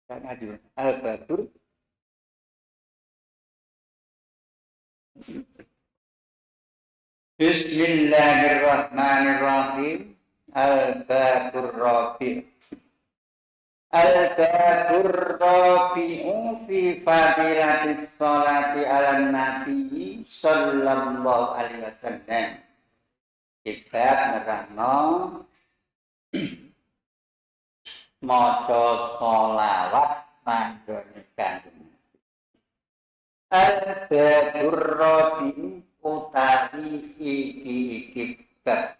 Tak ngaju. Al-Badur. Bismillahirrahmanirrahim. Al-Badur Rabi'. Al-Badur Rabi'u fi fadilatis sholati ala nabi sallallahu alaihi wasallam. Kitab nerangno maca sholawat manggone Kanjeng. Al-Badur Rabi'u utawi iki bab.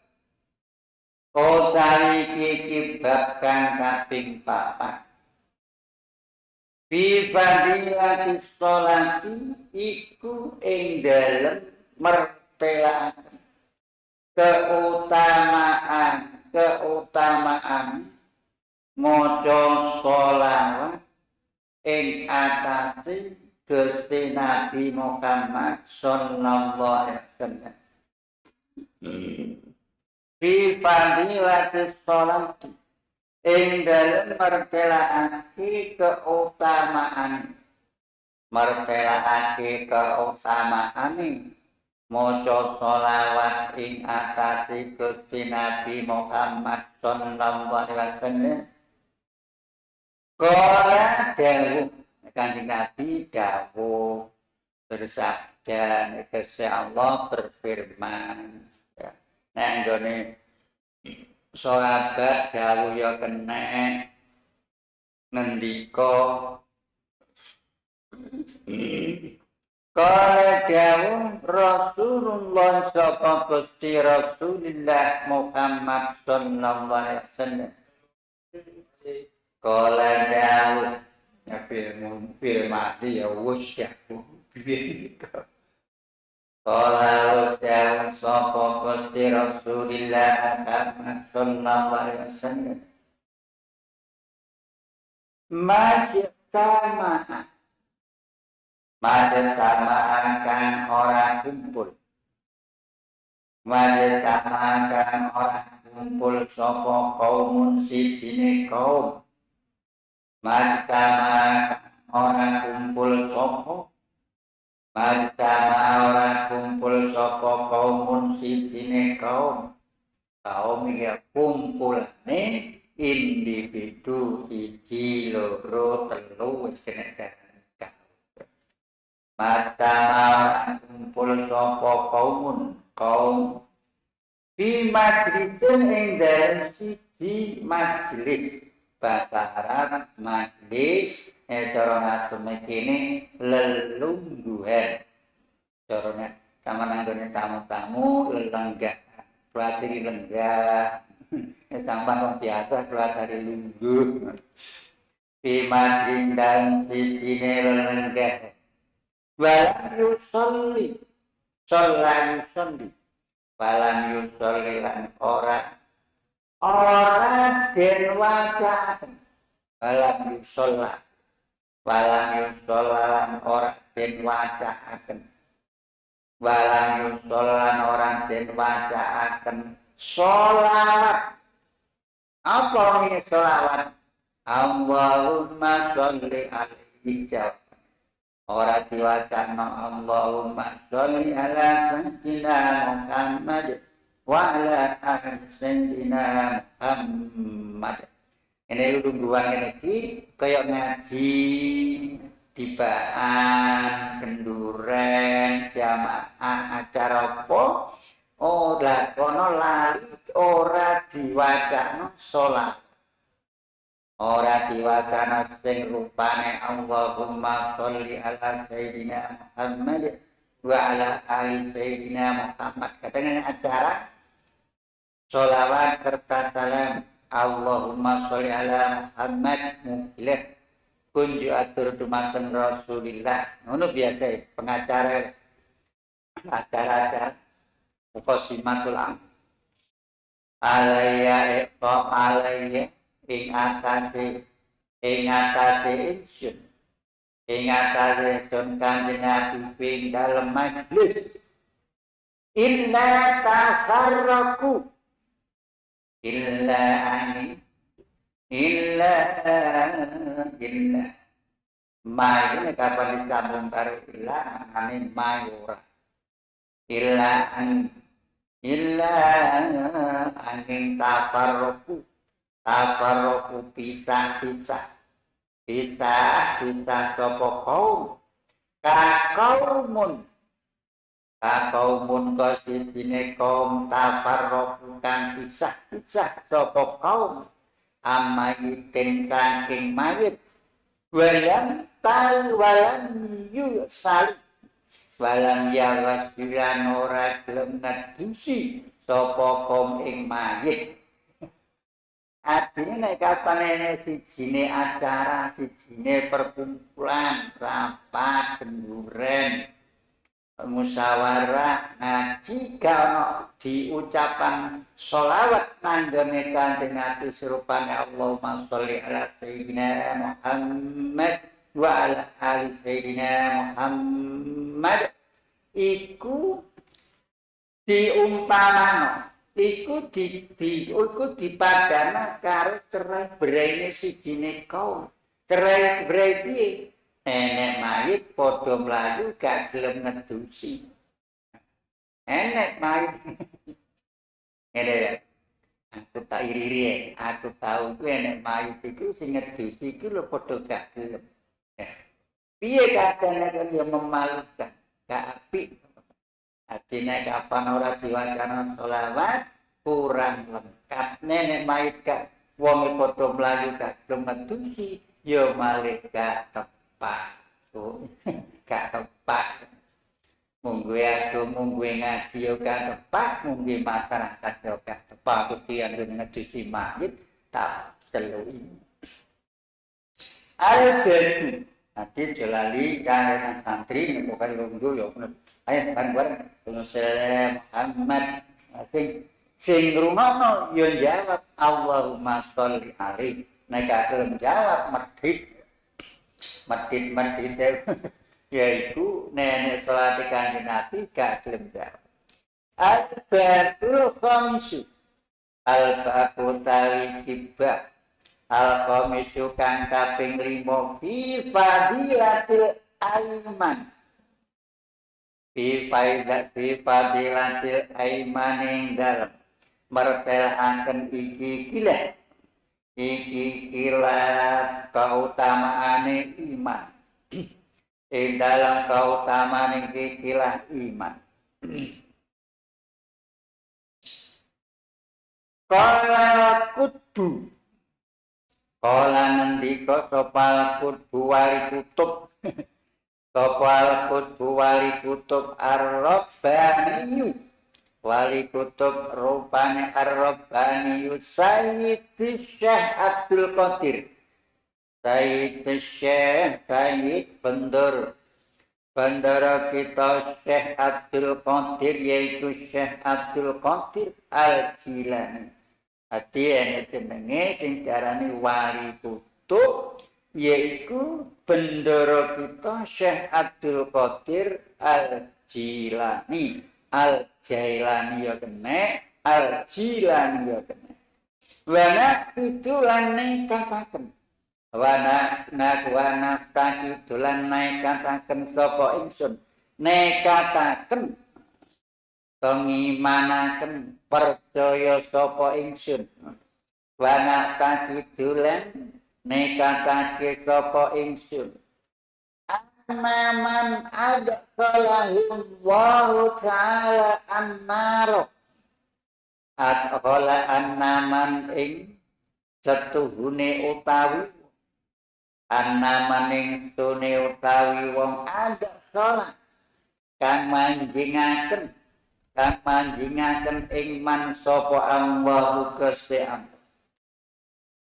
Utawi iki bab kang kaping 4. Fi fadilati sholati iku ing dalem mertelakaken keutamaan maca sholawat ing atase Gusti Nabi Muhammad sallallahu alaihi wasallam. Fi fadilatis sholati ing dalem mertelakake keutamaan maca sholawat ing atase Gusti Nabi Muhammad sallallahu alaihi wasallam. Qala dawuh Kanjeng Nabi dawuh bersabda, Gusti Allah berfirman. Nek nggone sahabat dawuh ya kena ngendika kala dawuh Rasulullah sapa Gusti Rasulullah Muhammad sallallahu alaihi wasallam. Kala dawuh ya film mati ya wis ya gitu. Kala dawuh sapa Gusti Rasulullah Muhammad sallallahu alaihi wasallam. Majtama'a kan ora kumpul. Majtama'a kan ora kumpul sapa kaumun sijine kaum. Majtama'a ora kumpul sapa kaumun sijine kaum. Kaum ya kumpulane individu siji loro telu wis kena jalan. Majtama'a kumpul sapa kaum di majlisin ing dalem siji majelis. Bahasa Arab majlis cara nasume kene lelungguhan. Carane sama nanggone tamu-tamu lenggah. Berarti lenggah. Sampai orang biasa keluar dari lungguh. Di majlis dan sijine lenggah. Walam yusolli lan ora den wacaaken. Walam yusolla lan ora den wacaaken. Sholawat. Apa ini sholawat? Allahumma sholli alaihi jawab. Ora diwacana Allahumma sholli ala sayyidina Muhammad wa ala ahli sayyidina Muhammad. Ini lungguhan ini kayak ngaji tibaan, kenduren, jamaah acara apa? Oh, lah kono lali ora diwacana sholat. Ora diwacana sing rupane Allahumma sholli ala sayyidina Muhammad wa ala ali sayyidina Muhammad. Katanya acara sholawat serta salam Allahumma sholli ala Muhammad mukilah kunju atur dumateng Rasulillah. Ngono biasa pengacara acara muqaddimatul am. Alayya ing atase ingsun Kanjeng Nabi ing dalem majlis illa tasarraku illa illa. Ma ini kapan disambung karo illa maknane ma ora. Illa angin tafarruku pisah sapa kaum kaumun kasidine kaum tafarruku kang pisah sapa kaum amayitin saking mayit walam yusal walam yawasilan ora gelem ngadusi sapa kaum ing mayit. Artinya nek kapan ene sijine acara, sijine perkumpulan, rapat, kenduren, musyawarah, ngaji kana diucapan sholawat nanggone Kanjeng Nabi serupane Allahumma sholli ala sayyidina Muhammad wa ala ali sayyidina Muhammad iku diumpamano iku dipadana karo cerai berainya sijine kaum. Cerai berai piye? Enek mayit padha mlayu gak gelem ngedusi. Enek mayit. Ngene aku tak iri-iri aku tahu kuwi enek mayit iku sing ngedusi iku lho padha gak gelem. Piye kadane kok yo memalukan, gak apik. Artinya kapan ora diwacana sholawat kurang lengkap. Nenek mayit gak wong padha mlayu gak gemedusi ya malih gak tepat. Gak tepat. Mungguhe aku mungguhe ngaji yo gak tepat, mungguhe masyarakat yo gak tepat kuwi ngedusi mayit tak celuki. Al-Ghadu Hati Jalali kalian santri bukan lunggu ya ayo kan bareng Muhammad sing rumono yo jawab Allahumma sholli alaihi nek kelem jawab medhit yaiku nenek salat Kanjeng Nabi gak kelem jawab al-batul khamsu al-baqu tawi kibah al-khamisu kang kaping 5 fi fadilatil aiman fi fadilatil aiman ing dalem mertelaken iki kila kautamaane iman ing dalam kautamaane iki kila iman kala kudu kala ngendika sapa kudu wali kutub sapa kudu wali kutub ar-rabbani wali kutub rupane ar-rabbani Sayyid Syekh Abdul Qadir Sayyid Bandara kita Syekh Abdul Qadir yaitu Syekh Abdul Qadir Al-Jilani. Hati ini jenenge sing diarani wali kutub yaitu bendera kita Syekh Abdul Qadir Al-Jilani. Al-Jailani ya kene, Al-Jilani ya kene. Wana itu lan kataken. Wana itu lan kataken sapa ingsun. Nekataken pengimanaken percaya sapa ingsun wana takidulan nekatake sapa ingsun anaman adkhalahullahu ta'ala annaro adkhala annaman ing setuhune utawi annaman ing tune utawi wong adkhala kang manjingaken ing man sapa Allahu Gusti Allah.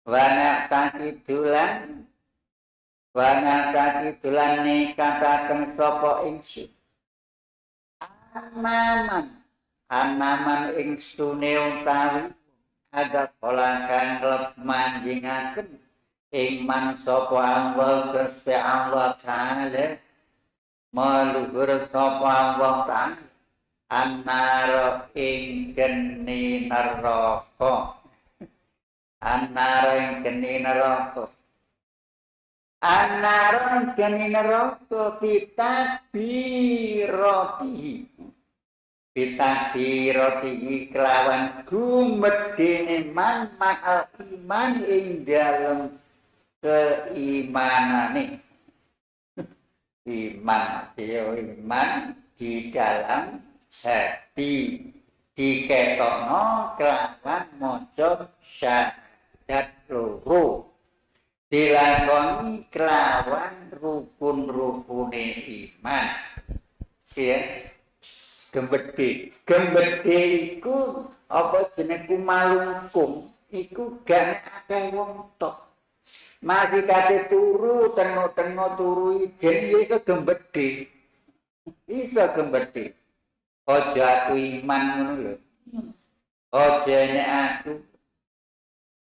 Wana takidulan nikataken sapa ingsun. Anaman ingstune utawi ada pola kang lep manjingaken ing man sapa Allah Gusti Allah Ta'ala. Maluhur sapa Allah Ta'ala. Annaro ing geni neraka Anaron kene neraka pitakbiratihi kelawan gumedene man ma'al iman ing dalem keimanane. Iman di dalam hati diketokno kelawan maca syahadat loro dilakoni kelawan rukun-rukune iman ya gembedhe iku apa jenenge kumalungkung iku gak akeh wong tok masih kate turu tengok-tengok turu ijen iso gembedhe aja aku iman ngono lho aja nek aku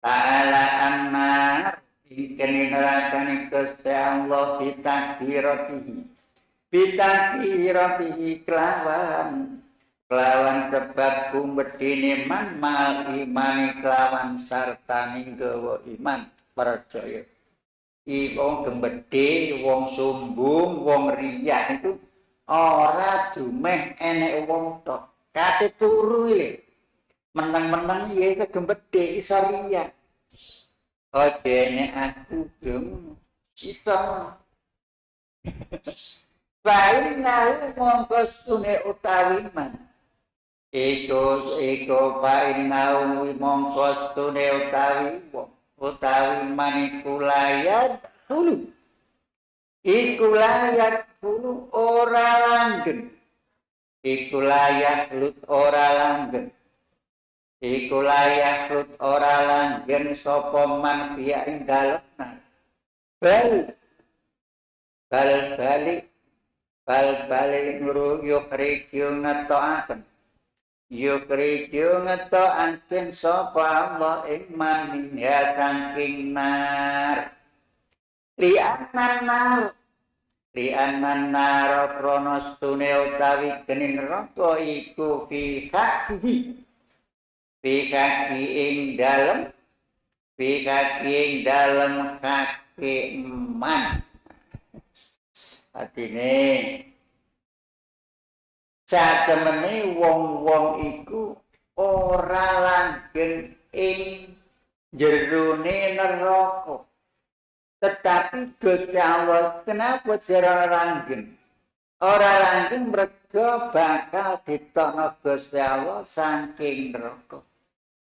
ta'ala annar kene nerakane Gusti Allah bitakbiratihi kelawan sebab kumbedine man mal imani kelawan sartane gawa iman percaya wong gembedhe wong sombong wong riya itu ora dumeh enek wong tok kate turu iki meneng-meneng ya kegembedhe iso riya aja nek aku gem iso Fainau mongkostune utawi man. Eko fainau mongkostune utawi maniku layat hulu. Iku layat hulu ora langgeng. Iku layat lut ora langgeng sapa man fiya ing dalem. Bal nuru yukriyu ngetoaken sapa Allah ing man minha saking nar li'annan nar kronos tune utawi geni neraka iku fi kaki ing dalem kaki man artine satemene wong-wong iku ora langgeng ing jerone neraka tetapi Gusti Allah kenapa jera langgeng ora langgeng merga bakal ditokno Gusti Allah saking neraka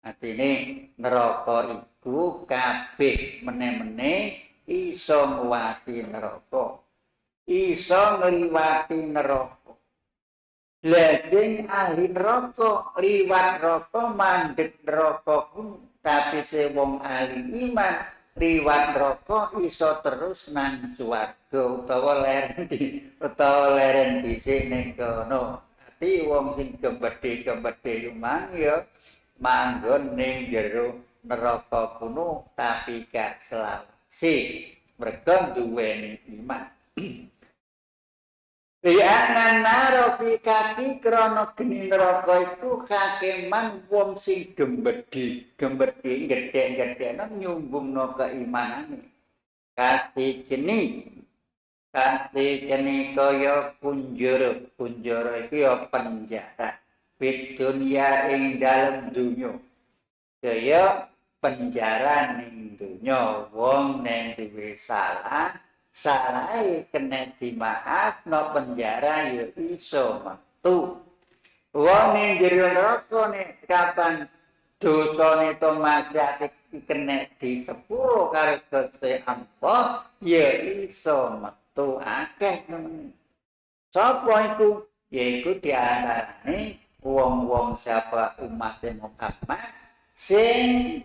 artine neraka iku kabeh meneh-meneh iso nguwati neraka iso ngliwati neraka. Lah sing ahli neraka liwat neraka mandhet neraka pun tapi se wong ahli iman liwat neraka iso terus nang swarga utawa leren dhisik ning kono. Dadi wong sing gembedhe mang ya manggon ning jero neraka kuno tapi gak selawase merga duweni iman. Lianan naro fikati krono geni neraka iku kakeman wong sing gembedhe gedhe nyumbungno keimanane kasih geni kaya punjara iku ya penjara fid dunya ing dalem dunya kaya penjara ning dunya wong nek duwe salah kena dimaaf no penjara ya iso metu. Wong ning jero neraka nek kapan dosane to maksiat kena disepuro karo Gusti Allah ya iso metu akeh nemen. Sapa iku? Yaiku diantarane wong-wong sapa umat Muhammad sing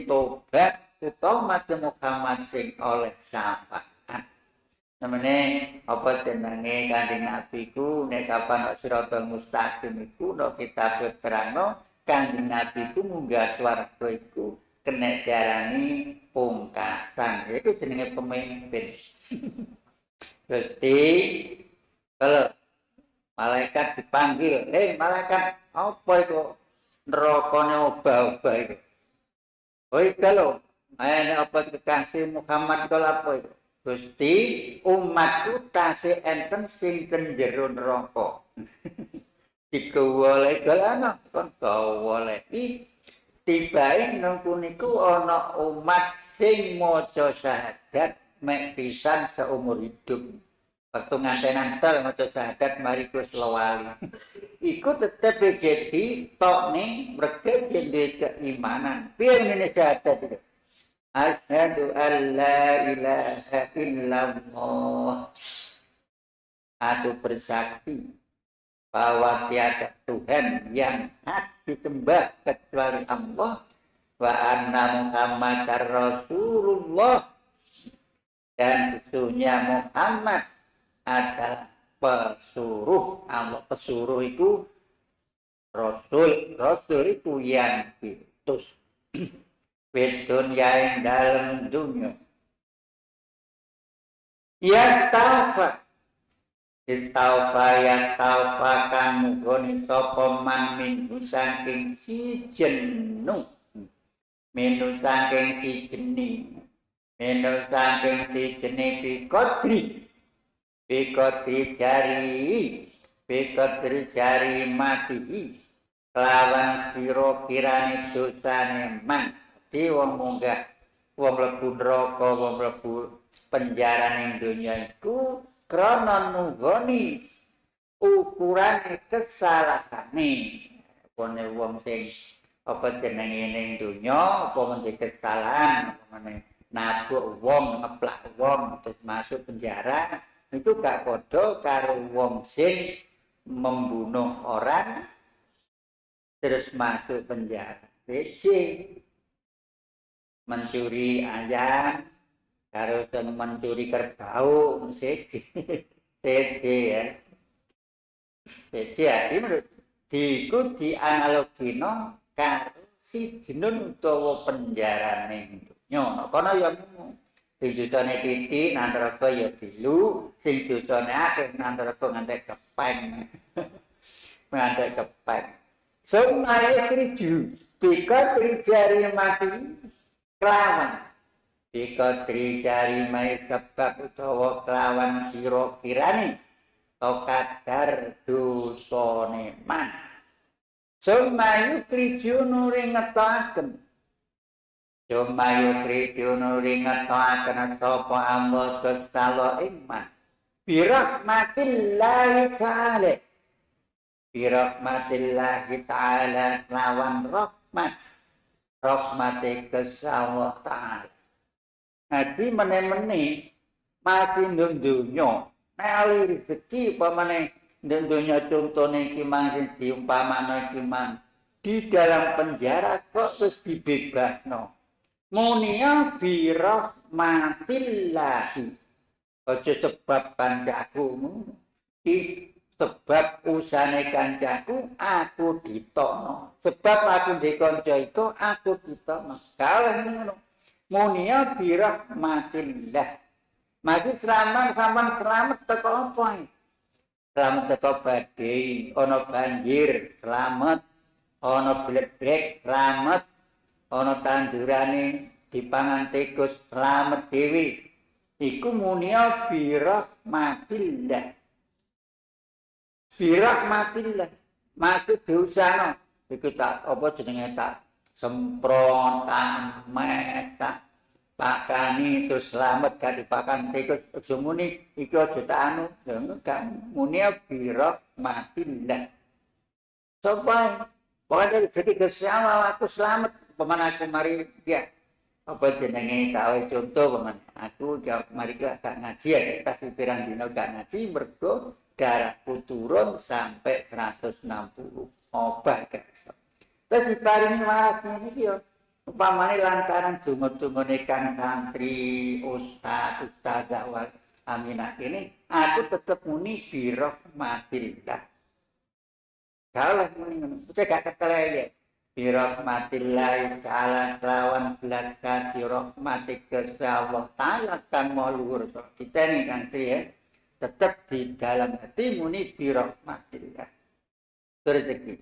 tobat utawa Muhammad sing oleh syafaat. Namane apa jenenge Kanjeng Nabi ku nek kapan Siratal Mustaqim iku nek kita terangno Kanjeng Nabi ku munggah swarga iku kena diarani pungkasan. Iku jenenge pemimpin. Gusti kalau malaikat dipanggil, malaikat apa itu nerakane obah-obah itu? Oi kalau Nek apa kekasih Muhammad kala apa iku? Gusti, umatku tasih enten sing ten jero neraka. Dikuwole galana kon kawole iki tibae nang niku ana umat sing maca syahadat mek pisan seumur hidup. Waktu ngantenan tel maca syahadat mari kus lewali. Iku tetep jadi tok ning mereka duwe keimanan. Piye ngene syahadat itu? Asyhadu an la ilaha illallah. Aku bersaksi bahwa tiada Tuhan yang hak disembah kecuali Allah wa anna Muhammadar Rasulullah, dan sesungguhnya Muhammad adalah pesuruh Allah. Pesuruh itu Rasul, Rasul itu yang diutus. Dunia yang dalam dunia. Yastafa kamu goni sopo man minu saking si jenuh. Minu saking si jenih. Minu saking si jenih Bikotri jari mati. Kelawan kira-kirane dosane man. Di wong munggah, wong mlebu neraka, wong mlebu penjara ning donya iku krana nunggoni ukurane kesalahane. Pone wong sing apa jenenge ning donya apa menjadi kesalahan, apa meneh nabuk wong, ngeplak wong terus masuk penjara, itu gak padha karo wong sing membunuh orang terus masuk penjara. Bece mencuri ayam, karo mencuri kerbau, seje ya. Seje iki menurut diku dianalogino karo si jenun utawa penjarane donya. Kono ya sing dosane titik nang neraka ya dilu, sing dosane akeh nang neraka ngantek kepeng. Ngantek kepeng. Sumaya kriju, bika trijari mati. Kelawan bikotri jari mai sebab utawa kelawan kira-kirane kadar dosane man. Sumayu krijuno ring ngetokaken. Sumayu krijuno ring ngetokaken sapa Allah kestalo iman. Birahmatillahi ta'ala. Birahmatillahi ta'ala lawan rahmat. Rahmati Allah Ta'ala. Nanti meneh-meneh masih ndonyo. Nek ali rezeki pamane ndonyo contone iki mang sing diumpamane iki mang di dalam penjara kok terus dibebasno. Munia bi rahmatillahi. Aja sebab kancaku iki sebab usane kancaku aku ditokno. Sebab aku dikonco iku aku ditokno. Kalah ngono. Munia bi rahmatillah. Masih selamat teko apa? Selamat teko badai, ana banjir, selamat. Ana bledek, selamat. Ana tandurane dipangan tikus, selamat dhewe. Iku munia bi rahmatillah. Birahmatillah maksud diusano iku tak apa jenenge tak semprot mes tak pakani terus selamat gak dipakan tikus aja muni iki aja tak anu gak muni birahmatillah. Sapa pokoke rezeki kesama aku selamat pemen aku mari ya apa jenenge tahu contoh pemen aku mari gak ngaji ya tas pirang dina gak ngaji mergo darahku turun sampai 160 obat guys. Terus diparingi waras ini yo. Upamane lantaran dungo-dungone kang santri, ustazah wal aminah ini, aku tetep muni bi rahmatillah. Kalau muni ngono, gak keteleye. Bi rahmatillah ta'ala lawan belas kasih rahmatik Allah Ta'ala kang luhur. Diteni kang ya. Tetap di dalam hati muni bi rahmatillah. Rezeki.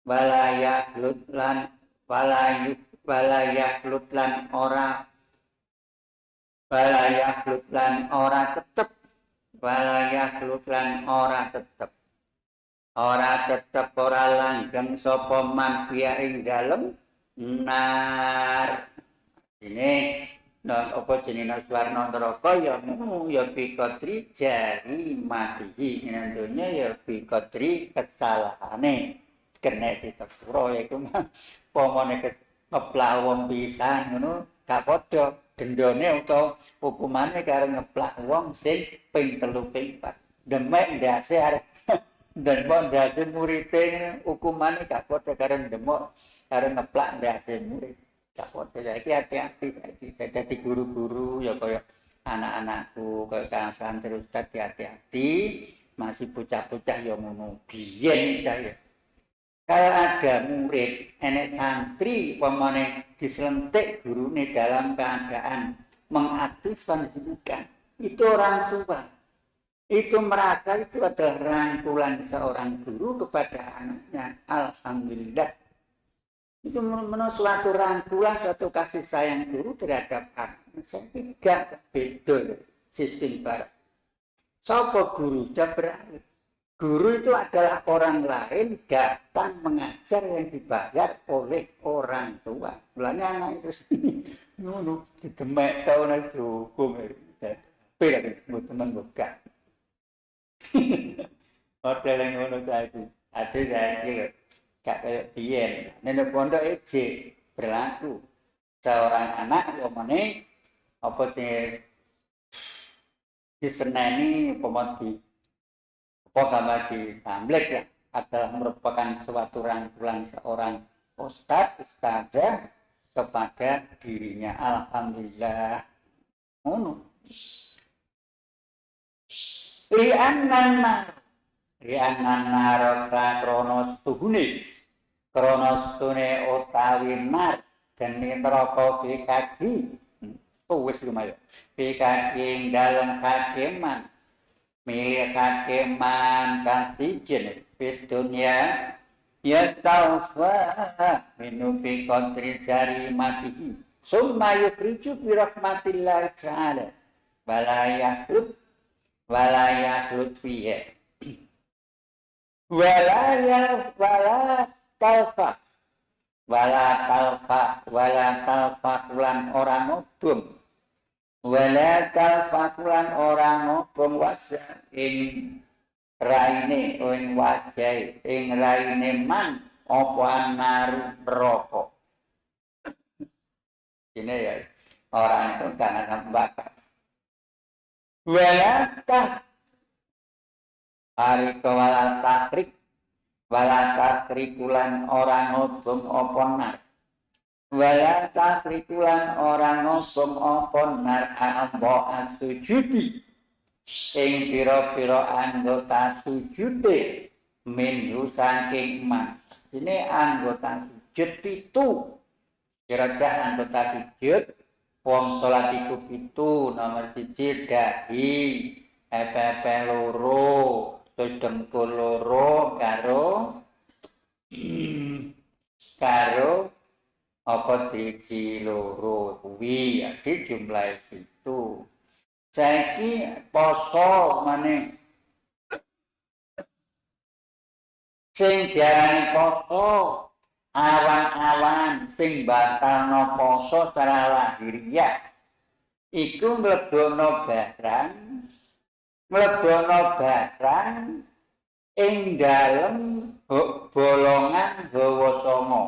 Walayah lut lan walayah lutlan ora walayah lutlan ora tetep walayah lutlan ora tetep ora langgeng sapa man fiya ing dalem nar ini non apa jenenge swarna neraka ya ya bikotri jari mati ing donya ya bikotri kesalahane kena ditepuro iku pomone ngeplak wong pisan ngono gak padha dendone utawa hukumane karo ngeplak wong sing ping 3 ping 4 demek ndase arep demek ndase murite hukumane gak padha karo demek karo ngeplak ndase murid gak padha saiki hati-hati saiki dadi guru-guru ya kaya anak-anakku kaya Kang Santri Ustaz hati-hati masih bocah-bocah ya ngono biyen saya kalau ada murid enek santri pemane diselentik gurune dalam keadaan mengaktifkan pendidikan itu orang tua itu merasa itu adalah rangkulan seorang guru kepada anaknya alhamdulillah itu menurut suatu rangkulan, suatu kasih sayang guru terhadap anak. Saya tidak beda sistem barat. Siapa guru? Berarti guru itu adalah orang lain datang mengajar yang dibayar oleh orang tua. Mulanya anak itu ngono didemek tahun itu hukum. Beda teman bukan. Hotel yang ngono saiki. Ada saya gak kayak biyen. Nenek pondok ejek berlaku. Seorang anak omone apa sing diseneni pemati apa gambar disamblek ya adalah merupakan suatu rangkulan seorang ustadzah kepada dirinya. Alhamdulillah. Ngono. Li'annan naraka kronos tuhune utawi nar dene neraka pikagi wis lumayan pikagi dalem kakeman milih kakeman kasijen dunya ya taufa minufi kontri jari mati summa yukhriju bi rahmatillah ta'ala walayah lutfiya wala talfa lan orang ngobong wala talfa lan orang ngobong wajah ing raine ing wajah ing raine man apa naru rokok ini ya orang itu jangan sampai bakar wala hari kewala takrikulan orang ngobong oponar wala takrikulan orang ngobong oponar ambo asujudi ing pira-pira anggota sujude minhu saking man ini anggota sujud itu kira-kira anggota sujud wong salat iku pitu nomor 1 dahi epepe loro dengkul loro karo apa driji loro kuwi iki jumlah itu saiki poso maneh sing diarani poso awan-awan sing batalno poso secara lahiriah iku mlebono barang ing dalem bolongan hawa songo.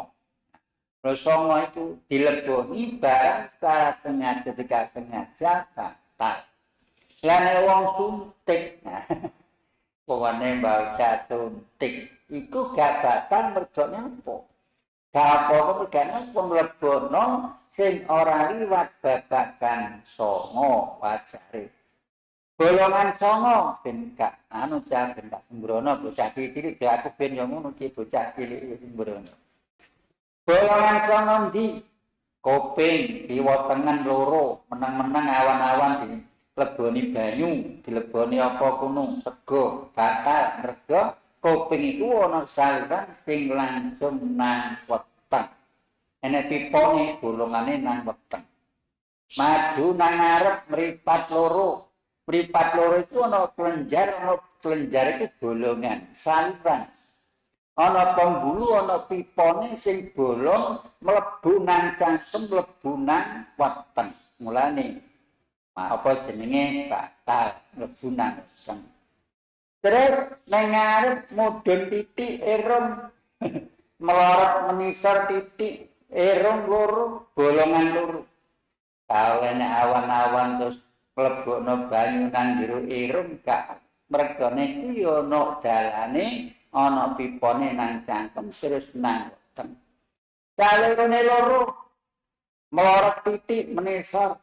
Songo itu dileboni barang secara sengaja tidak sengaja batal. Lan wong suntik. Pokoknya baca suntik iku gak batal mergone apa? Gak apa-apa mergane wong mlebono sing ora liwat babagan songo wajare. Bolongan songo ben gak ben gak sembrono bocah cilik aku ben yo ngono ki bocah cilik sembrono. Bolongan songo ndi? Kuping, kiwa tengen loro, meneng-meneng awan-awan dileboni banyu, dileboni apa kuno, sego, batal, merga kuping iku ana saluran sing langsung nang weteng. enek pipone bolongane nang weteng. Maju nang ngarep mripat loro. Mripat loro itu ana kelenjar itu bolongan, saluran. Ana pembuluh, ana pipone sing bolong mlebu nang cangkem, mlebu nang weteng. Mulane apa jenenge batal mlebu nang weteng. Terus nang ngarep mudhun titik irung melorot menisor titik irung loro, bolongan loro. Kalene awan-awan terus mlebokno banyu nang jero irung gak mergane kuwi ana dalane ana pipone nang cangkem terus nang weteng. Salurane loro melorot titik menisor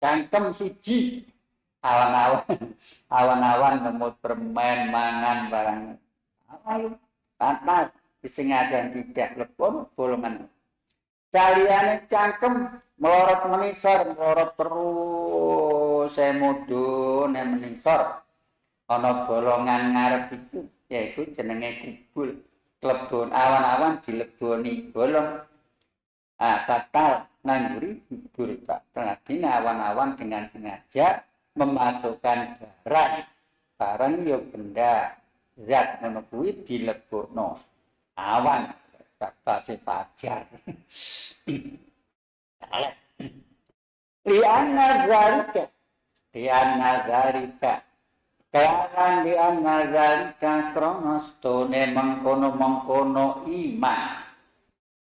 cangkem siji awan-awan ngemut permen mangan barang ayo panas disengaja tidak lepon bolongan saliyane cangkem melorot menisor melorot terus semudun menisor ana bolongan ngarep itu yaitu jenenge kubul klebon awan-awan dileboni bolong batal nangguri kubur batal dina awan-awan dengan sengaja memasukkan barang yo benda zat ngono kuwi dilebokno awan sebagai fajar. Lianna zalika kelawan lianna zalika kronostone mengkono-mengkono iman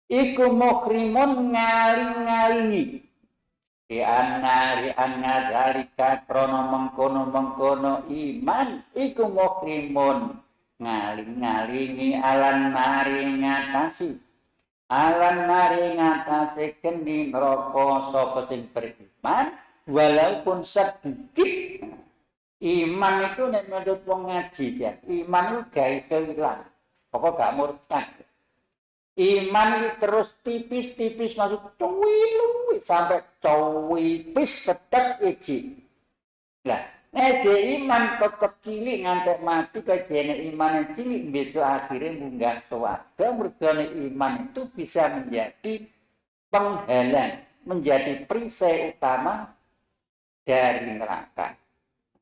iku mukrimun ngaling-ngalingi lianna zalika krono mengkono iman iku mukrimun ngaling-ngalingi alan nari ngatasi kening neraka sapa sing beriman walaupun sedikit. Iman itu nek menurut wong ngaji ya iman itu gawe ilang pokok gak murtad. Iman itu terus tipis-tipis masuk cuwi sampai cuwipis tetep iki. Lah, nek iman tetep cilik ngantek mati kejene iman cilik besok akhirnya munggah swarga mergane iman itu bisa menjadi penghalang, menjadi perisai utama dari neraka.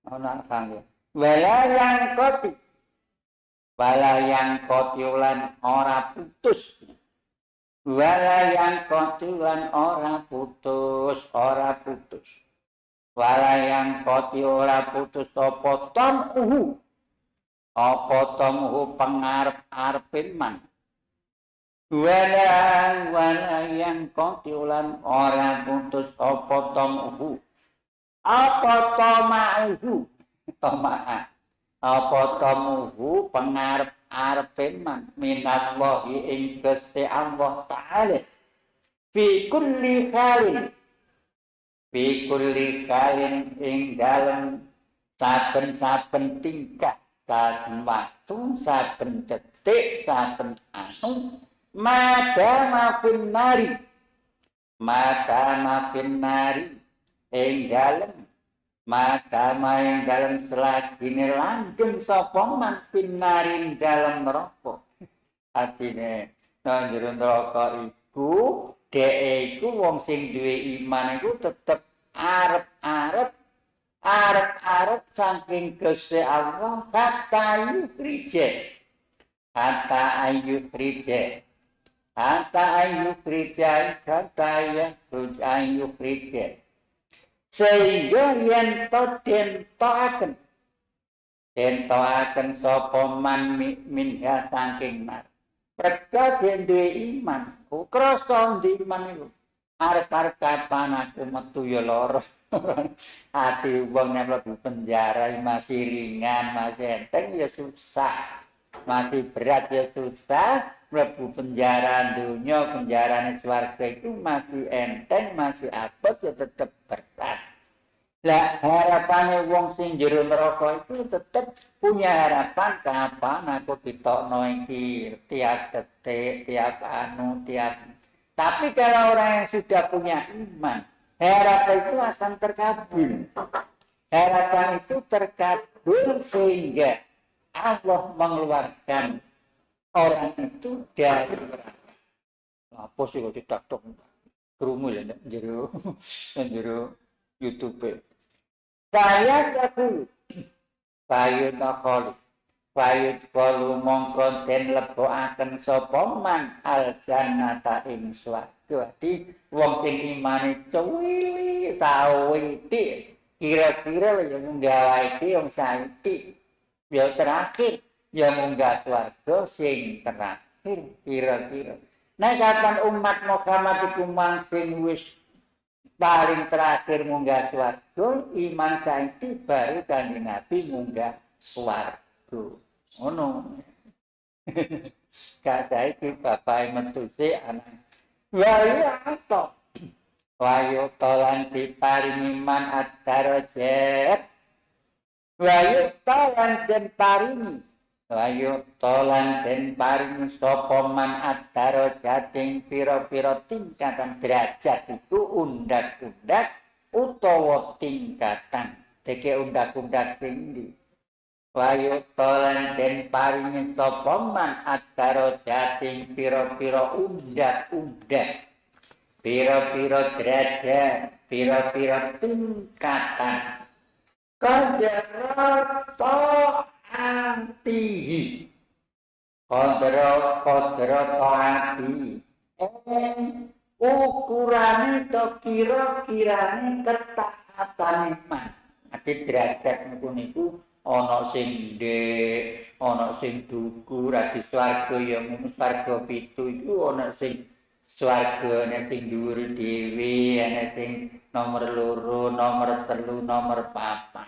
Ana kanggo walayang kotiulan ora putus. Walayang kotiulan ora putus. Walayang koti ora putus apa tamuhu pengarep-arepin man. Walayang kotiulan ora putus apa tamuhu apa tamuhu pengarep-arepin man minallahi ing Gusti Allah Ta'ala fi kulli halin ing dalem saben-saben tingkah saben waktu saben detik saben anu madama finnari ing dalem selagine langgeng sapa man finnari dalem neraka artine nang jero neraka iku dhek iku wong sing duwe iman iku tetep arep saking Gusti Allah kata ayu frije sehingga yen to den toaken sapa man minha saking mar perkara yen duwe iman krasa ndi iman iku arep-arep kapan aku metu ya lara ati wong nek mlebu penjara masih ringan masih enteng ya susah masih berat ya susah mlebu penjara dunya penjarane swarga itu masih enteng masih abot ya tetep berat. Lah harapane wong sing jero neraka itu tetep punya harapan kapan aku ditokno iki tiap detik tiap tapi kalau orang yang sudah punya iman harapan itu akan terkabul. Harapan itu terkabul sehingga Allah mengeluarkan orang itu dari neraka. apa sih kok cedak-tok krungu ya nek jero YouTube. Saya aku Bayu Nakholi Bayu kalu mongko den lebokaken sapa man aljannata ing swarga. Di wong sing imane cuwili sawiti kira-kira ya munggah wae wong saiki ya terakhir ya munggah swarga sing terakhir kira-kira. Nek kapan umat Muhammad iku sing wis paling terakhir munggah swarga, iman saiki baru Kanjeng Nabi munggah swarga. Ngono. Gak saiki bapak metu sik anak. Wae apa? Wayo tolan diparingi man ad-darajat. Wayo tolan den paringi. Wayo tolan den paringi sapa man ad-darajat ing pira-pira tingkatan derajat itu undak-undak utawa tingkatan. Deke undak-undak sing ndi? Wayu tolan den paringi sapa man ad-darajat ing pira-pira undak-undak. Pira-pira derajat, pira-pira tingkatan. Qadrata antihi. Qadrata antihi. Ukurane to kira-kirane ketaatane man. Ati derajat niku ana sing ndek, ana sing dhuwur, ati swarga ya mung swarga 7 iku ana sing swargane sing dhuwur dhewe, ana sing nomor 2, nomor 3, nomor 4.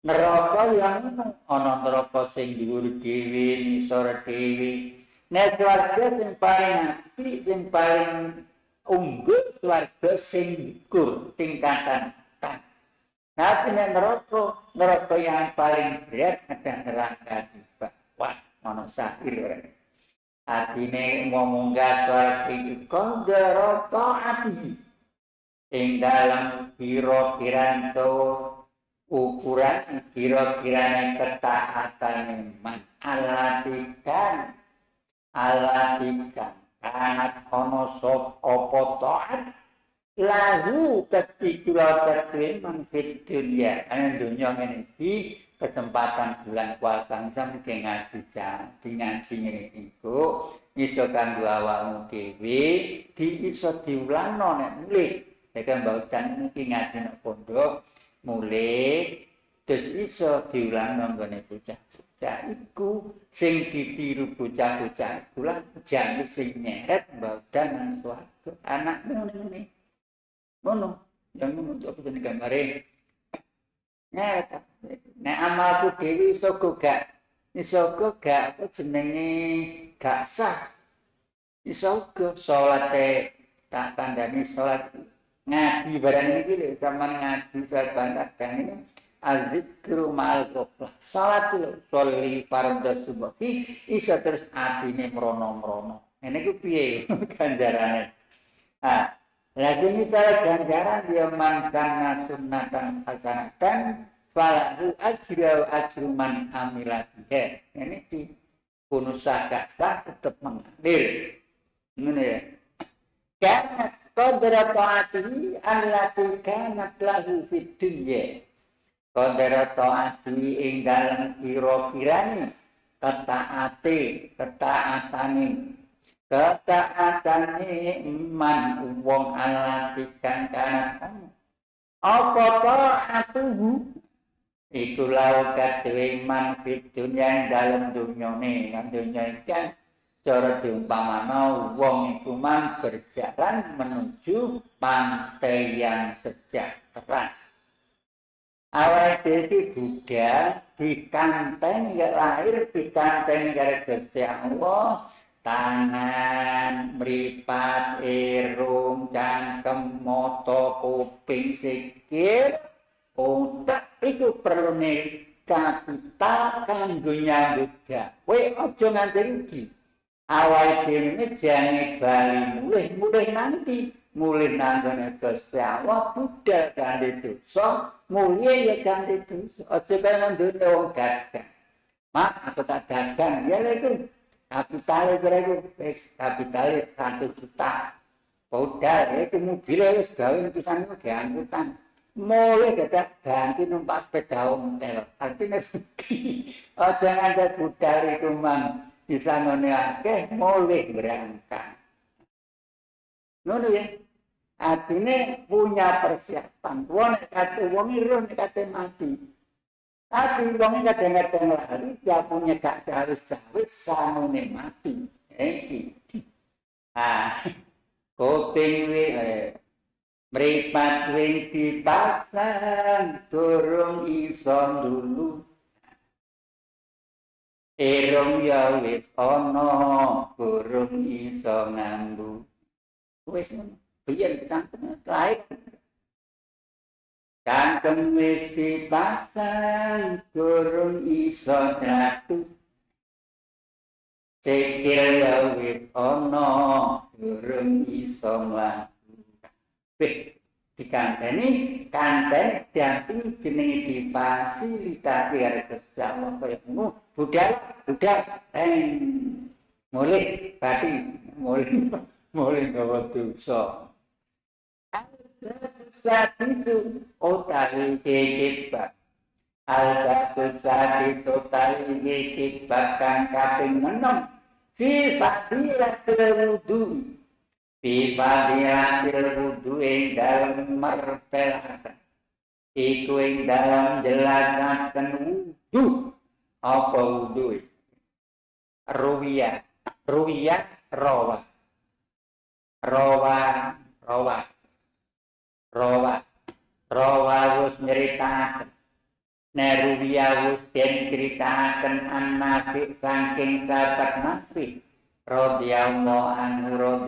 Neraka yang ana neraka sing dhuwur dhewe, nisor dhewe. Nek swarga sing paling apik, sing paling unggul swarga sing dhuwur tingkatan. Tapi neraka yang paling berat ada neraka di bawah. Ono sahir orang. Artine mau munggah swarga iki qadrata ati. Ing dalem pira-piranto ukuran pira-pirane ketaatan man alatikan kanat ono sop apa taat lahu ketikula ketui mangfit dunia. Karena dunia ini di kesempatan bulan puasa misalnya di ngaji ini itu iso kanggo awakmu dhewe di iso diulangno nek mulih. Nek mbautan iki ngaji nek pondok mulih terus iso diulangno nggone bocah-bocah iku sing ditiru bocah-bocah kula jangan sing nyeret mbautan nang swarga anakmu ngene. Ngono, yang untuk aku gambare. Nyata. Nek amalku dhewe iso gak apa jenenge gak sah. Iso go salate tak kandhani salat ngaji barang iki lho sampean ngaji salat ini azikru ma'al qoflah. Salat lho sholli fardhu subuhi iso terus atine mrono-mrono. Ngene ku piye ganjarane? Lagi misalnya ganjaran dia mansana sunnatan hasanatan falahu ajru man amila biha. Ini di bonusah gak sah tetap mengalir. Ini ya. Kanat qadratu ati allati kanat lahu fid dunya. Qadratu ati ing dalem kira-kirane ketaatane man wong alatikan kanat apa ta'atuhu iku lau kadhewe man fid dunya dalem dunyane kan dunya kan cara diumpamana wong iku man berjalan menuju pantai yang sejahtera. Awal dhewe Buddha dikanteng ya lahir dikanteng karo Gusti Allah. Tangan, mripat, irung, cangkem, mata, kuping, sikil, otak itu perlu kapital kanggo nyambut gawe aja nganti rugi. Awal dhewe jane bali mulih nanti mulih nanggone Gusti Allah budal kanthi dosa, mulih ya kanthi dosa. Aja kaya nduwe wong gagah. Mak aku tak dagang ya lha iku kapitale kira-kira wis kapitale 100 juta. Modal itu mobilnya wis gawe pisan ku diangkutan. Mulai dadak ganti numpak sepeda ontel. Artinya aja ngandel budal itu mang bisa ngene akeh mulai berangkat. Ngono ya. Artinya punya persiapan. Wong kate wong ira kate mati. Tapi wong kadang-kadang lari dia punya gak harus sanune mati. Kuping mripat wing dipasang durung iso dulu. Irung ya wis ana durung iso nganggo. Wis ngono. Biyen cangkem lair. Cangkem wis dipasang durung iso jatuh. Sikil ya wis ana durung iso mlaku. Wis dikanteni kanten damping jenenge difasilitasi karo Gusti Allah kaya ngono. Budal mulih bati mulih gawa dosa. Satu otai kekebak al-batu sadi total kekebak kang kaping 6 fi fadilatil wudu ing dalem mertelaken iku ing dalem jelasaken wudu apa wudu ruwiyah rawa wis nyritakaken neruwiyah wis den critakaken An-Nafi saking sahabat Nafi radhiyallahu anhu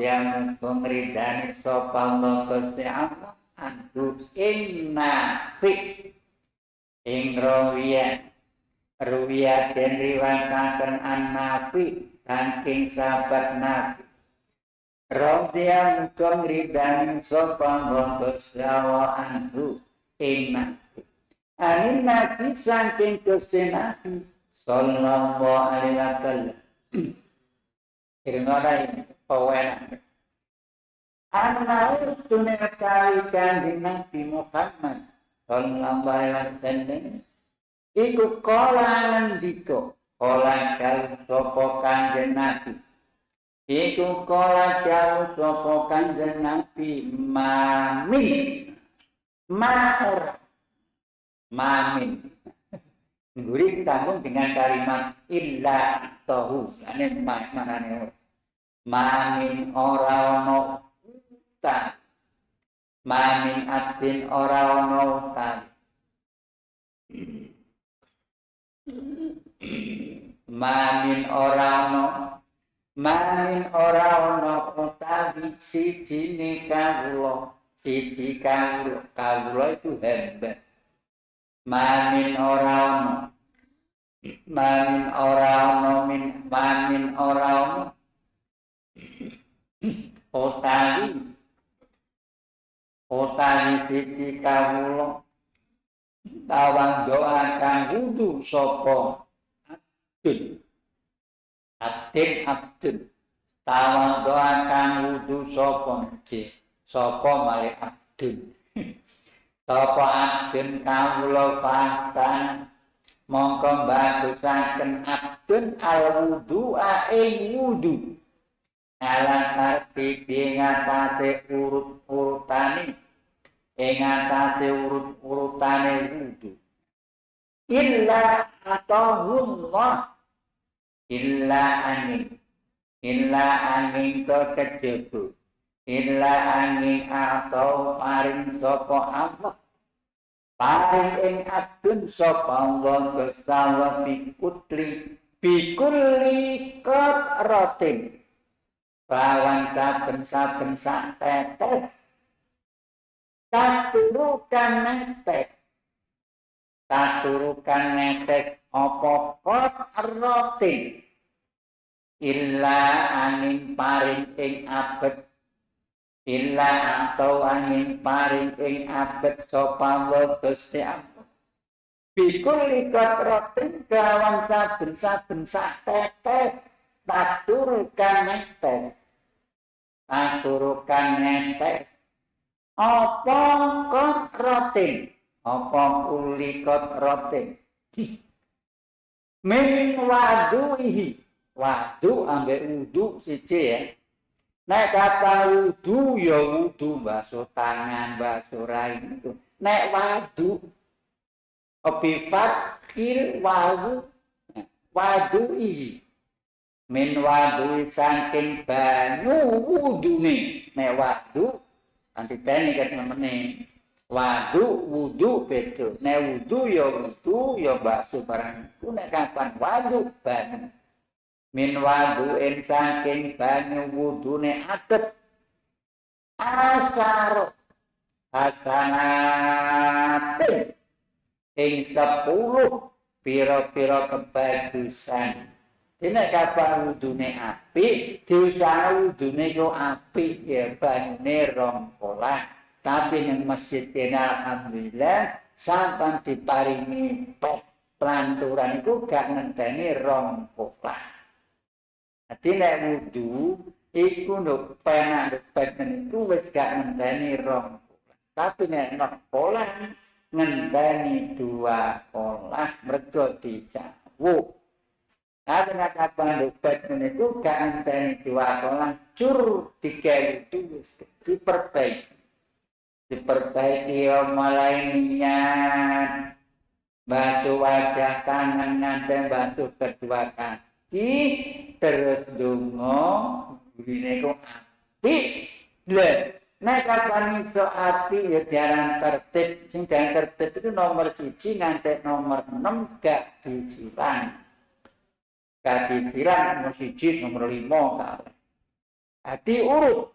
pemridane sapa Gusti Allah anhu ing Nafi ing ruwiyah den riwayataken An-Nafi saking sahabat Nafi radhiyallahu pemridane sapa Gusti Allah anhu ing Nafi anin Nafi saking Gusti Nabi sallallahu alaihi wasallam Kirnodai pawenan. Ana tune kali kanjeng Nabi Muhammad sallallahu alaihi wasallam iku kala ngendika kala kal sapa kanjeng Nabi iku kala kal sapa kanjeng Nabi mamin Guri disambung dengan kalimat illa tohu. Ini maknanya mamin ora ono uta. Mamin abdin ora ono uta. Mamin ora ono utawi siji kawula. Siji kawula itu hamba. Mamin ora ono otawi siji kawula tawang doa kang wudu sapa abdin tawang doa kang wudu sapa male abdin sapa abdin kawula pasan mongko bagusaken abdin al-wudu'a ing wudu ala tartibi ngatasi urut-urutane wudu illa atahullah illa angin to kejaba illa angin atau paring sapa Allah paring ing adun sapa Allah kesawa bikulli qatratin lawan saben-saben sak tetes taturukan netes apa qatratin illa angin paring ing abet illa atau angin paring ing abet sapa Gusti Allah bikul likat rotin kawan saben-saben sak tetes taturukan netes. Taturukan netes. Apa kot rotin? Apa uli kot rotin? Min waduhi. Wadu ambek wudu siji ya. Nek kapan wudu ya wudu basuh tangan, basuh rai itu. Nek wadu opifat kil waduhi. Min wadu saking banyu wudune. Nek wadu nanti teni kat meneh. Wadu wudu beda. Nek wudu ya basuh barang iku. Nek kapan wadu banyu. Min wadu'in saking banyu wudune adet asaro hasanatin ing 10 pira-pira kebagusan. Dene kapan wudune apik, diusaha wudune yo apik ya banyune rong polah. Tapi ning masjid kene alhamdulillah sampeyan diparingi planturan iku gak ngenteni rong polah. Dadi nek wudu iku nduk penak itu wis gak ngenteni rong polah. Tapi nek nok polah ngenteni 2 polah mergo dicawuk. Tapi nek kapan nduk itu gak ngenteni 2 polah cur digawe wis diperbaiki mulai niat basuh wajah tangan nganti basuh kedua kaki terus donga gurine kok apik. Lha nek kapan iso apik ya diaran tertib. Sing diaran tertib itu nomor 1 nganti nomor 6 gak disilang. Gak disilang nomor 1 nomor 5 kae. Ati urut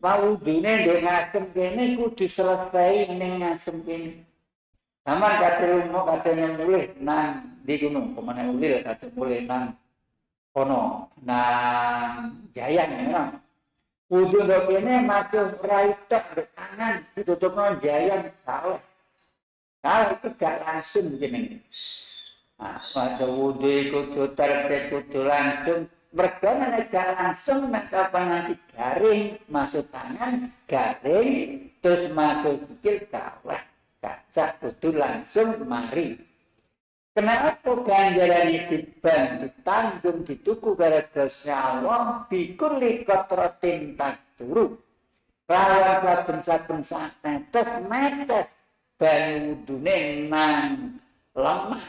wudune ndek ngasem kene kudu selesai ning ngasem kene. Sampeyan kate lunga kate mulih nang di gunung, kemana mulih kate mulih nang kono nang Jayan ya. Wudu ndok kene masuk raitok ndek tangan ditutupno Jayan salah. Kalau itu gak langsung jenenge. Nah, pada wudu kudu tertib kudu langsung. Mergo nek gak langsung nek kapan nanti garing masuk tangan garing terus masuk sikil kalah gak kudu langsung mari. Kenapa ganjaran ditimbang ditanggung dituku gara-gara Allah bikul likot rotin tak turu. Lawan saben-saben satetes metes banyu wudune nang lemah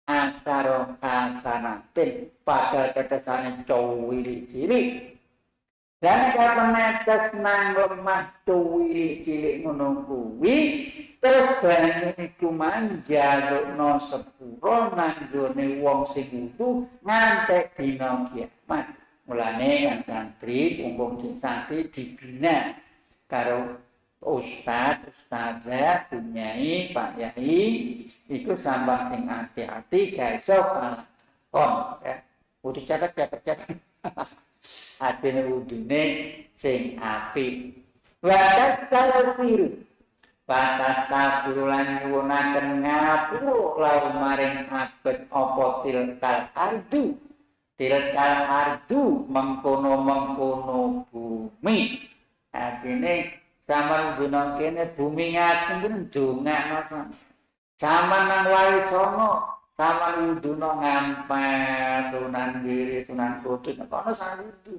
asaro kasanatin pada tetesane cilik-cilik. Dan kapan netes nang lemah cilik-cilik ngono kuwi terus banyu iku manjalukno sepuro nang gone wong sing wudu ngantek dina kiamat. Mulane kan santri umpung santri dibina karo ustazah, kunyai, pak yai iku sampeyan sing ati-ati gak iso kon ya. Wudu catet. Atine wudune sing apik. Wa tastaghfiru. Batas tabulan nyuwunaken ngapura lalu maring abet apa tilkal ardu mengkono bumi. Artine sampeyan gunung kene bumi ngaten pun ndongakno sampeyan nang wae sono sampeyan wuduna ngampar Sunan Giri Sunan Kudus kono sarudu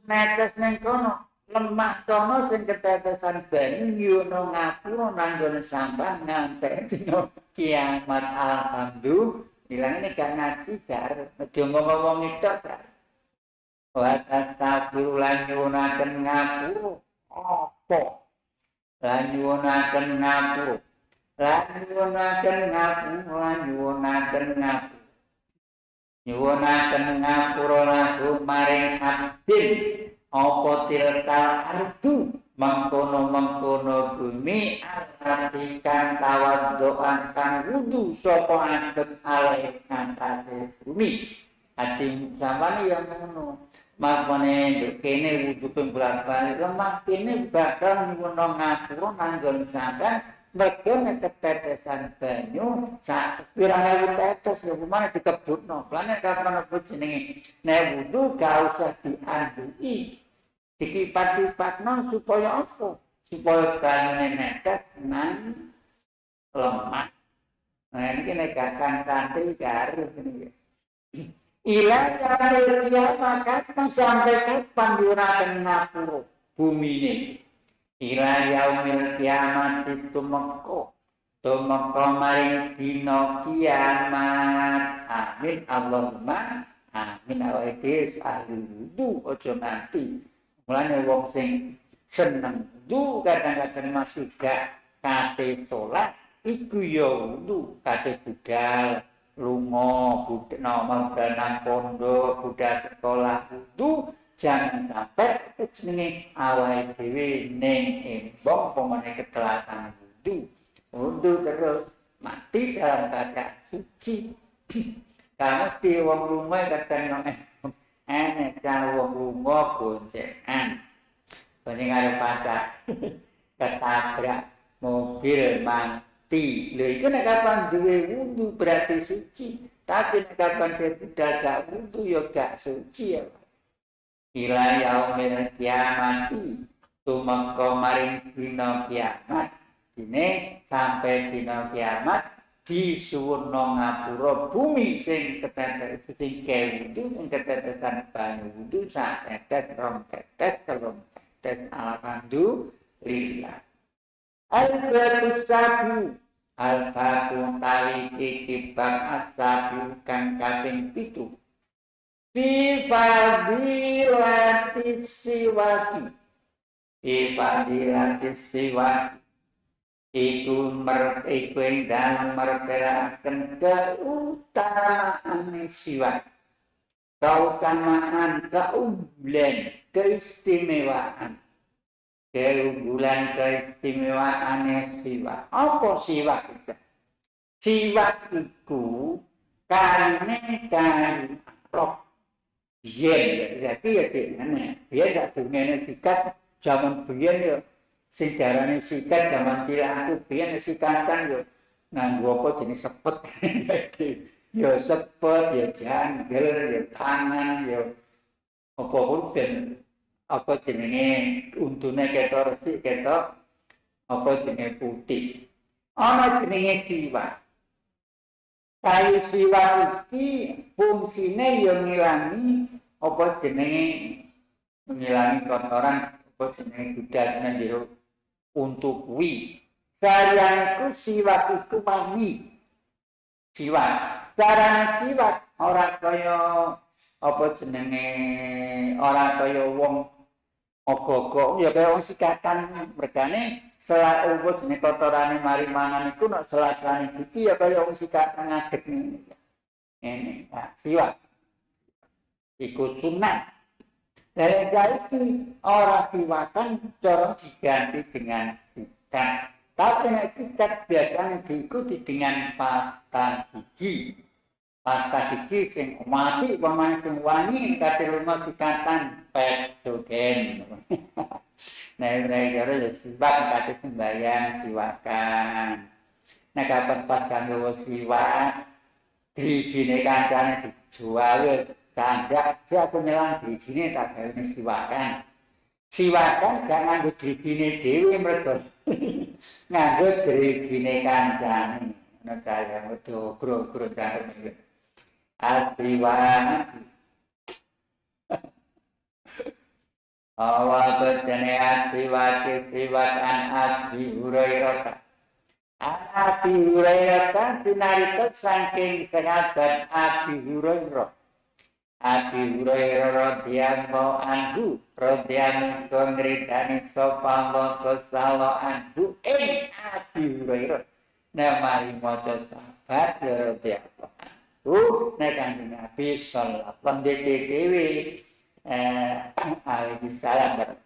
netes ning kono lemah kono sing ketetesan banyu yono ngapura nang gone sampeyan ngantek dina kiamat. Alhamdulillah ini gak ngaji gar aja ngomong itu gar wa tastaghfiru lan nyuwunaken ngapura apa lan nyuwunaken ngapura nyuwunaken ngapura lagu maring abdin apa tilkal ardu mengkono bumi artikan tawaddoan kang wudu sapa adep alih ngantase bumi. Ati sampeyan yang ngono makane kene wudu ping bolak-balik lemah kene bakal nyuwun ngapura nanggon sampeyan mergo nek ketetesan banyu sak pirang ewu tetes ya mana dikebutno. Lah nek kapan apa jenenge nek wudu gak usah diandui. Dikipat-kipatno supaya apa? Supaya banyune netes nang lemah. Nah ini nek kakang santri karo ngene. Ila ya maka sampai kapan diuraken ngapura bumi ini. Ila yaumil kiamat tumeka maring dina kiamat. Amin Allahumma amin awake ahli wudu aja mati. Mulane wong sing seneng wudu kadang-kadang masih gak kate salat iku ya wudu kate budal lunga budal nang pondok budal sekolah wudu. Jangan sampai jenenge awake dhewe ning embong pemane ketelatan wudu terus mati dalam keadaan suci. Kamu mesti wong rumah kadang enek cara wong rumah goncengan. Banyak ada pasar ketabrak mobil mati. Lho iku nek kapan duwe wudu berarti suci. Tapi nek kapan dia budal gak wudu ya gak suci ya. Ila yaumil kiamati tumangka maring dina kiamat dene sampai dina kiamat disuwurna ngapura bumi sing ketetes sing wudu sing ketetesan banyu wudu sak tetes rong tetes telung tetes alhamdulillah al-batu sabu al-batu tali kibang asabu kang kaping 7 Fi fadilati siwaki iku ing dalem mertelaken keutamaan siwak keutamaan keunggulan keistimewaan siwak apa siwak itu? Siwak iku karene kayu roh biyen ya tapi ya ngene biyen sak durunge sikat jaman biyen ya sing darane sikat jaman cilik aku biyen sikatan yo nganggo apa jenis sepet ya sepet ya janggel ya tangan ya apa pun apa jenenge untune ketok resik ketok apa jenenge putih ana jenenge siwak. Kayu siwak iki fungsine ya ngilangi apa jenenge ngilangi kotoran apa jenenge budal nang jero untuk kuwi. Sayangku siwak iku wangi. Siwak. Carane siwak ora kaya apa jenenge ora kaya wong ogok-ogok ya kaya wong sikatan mergane selak uwut nek kotorane mari mangan iku nek selak-selane iki ya kaya wong sikatan ngadeg ngene. Ngene, siwak. Iku sunat. Dari saiki ora siwakan cara diganti dengan sikat. Tapi nek sikat biasanya diikuti dengan pasta gigi. Pasta gigi sing mati pamain sing wangi kate lunga sikatan petogen. Nek jare ya siwak kate sembayang siwakan. Nek kapan pas kanggo siwak dijine kancane dijual candhak aku nyelang dijine tak gawe siwakan. Siwakan gak nganggo dijine dhewe mergo nganggo dijine kancane. Ana cahya metu gro-gro cahya. Asiwan awal berjane siwakan Abi Hurairah. Abi Hurairah sinarita saking sahabat Abi Hurairah. Abi Hurairah radhiyallahu anhu ngritani sapa Allah anhu Abi Hurairah. Namari maca sahabat radhiyallahu anhu nek Kanjeng Nabi sallallahu alaihi wasallam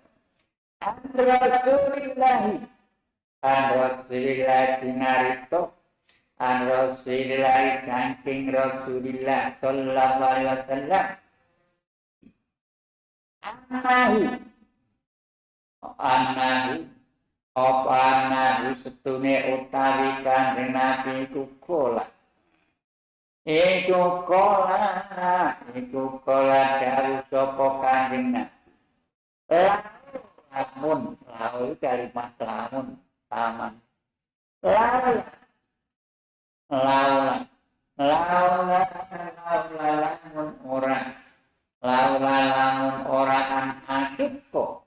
Rasulillah sinarito an Rasulillah saking Rasulillah sallallahu alaihi wasallam anahu anahu setune utawi Kanjeng Nabi iku kola. Iku kola dawuh sapa Kanjeng Nabi. Lamun kalimat lamun taman. Laula lamun ora an asuko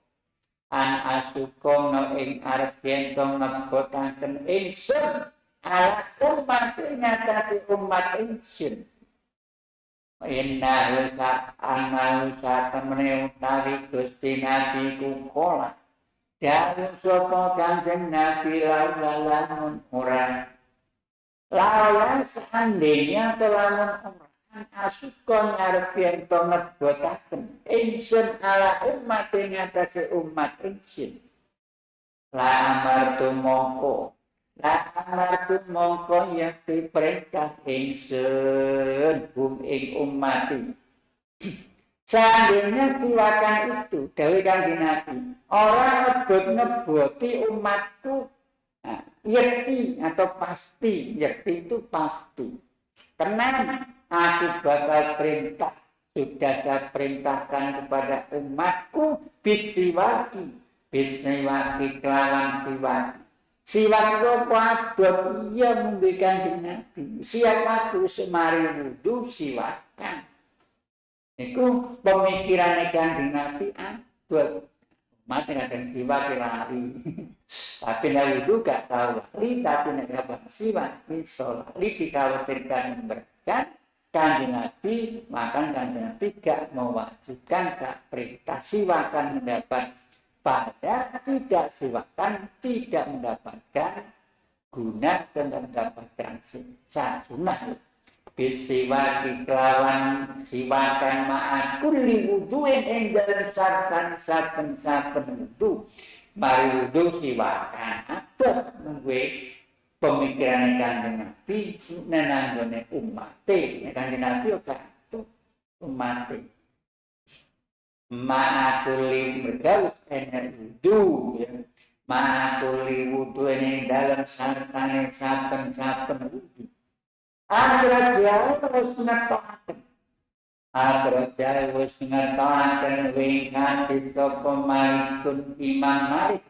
ing arep yen to ngebotaken ingsun ala umat ngatasi umat ingsun. Inna lusa analusa temene utawi Gusti Nabi kukola. Dawuh sapa Kanjeng Nabi lamun ora seandainya lamun asukon ngarep yen to ngebotaken ingsun ala umat ngatasi umat ingsun. La amartu mongko yang diperintah ingsun ing umat. Seandainya siwakan itu dawuh Kanjeng Nabi orang ngeboti umatku yakti atau pasti, yakti itu pasti. Tenang, aku bakal perintah, sudah saya perintahkan kepada umatku bisniwaki kelawan siwaki. Siwak padha iya memberikan Nabi. Siapa tuh semari wudu siwakan. Itu pemikiran Kanjeng Nabi buat umat yang ada siwak lari. Tapi nak wudu gak tahu lari, tapi nak dapat siwak bisa lari dikhawatirkan berkat Kanjeng Nabi, maka Kanjeng Nabi gak mewajibkan, gak perintah siwakan mendapat pada tidak siwakan tidak mendapatkan guna dan mendapatkan sunah. Bisiwaki kelawan siwakan ma'akul liwuduin ing dalam saben wudu. Mari wudu siwakan apa nunggu pemikiran Kanjeng Nabi nenanggone umate. Kanjeng Nabi oke itu umate. Ma'akuli bergaus ener wudu ya. Ma'akuli wudu ini dalam sartane saben wudu. Akhirat jauh harus ngetoaken wingkat disapa malikun Imam Malik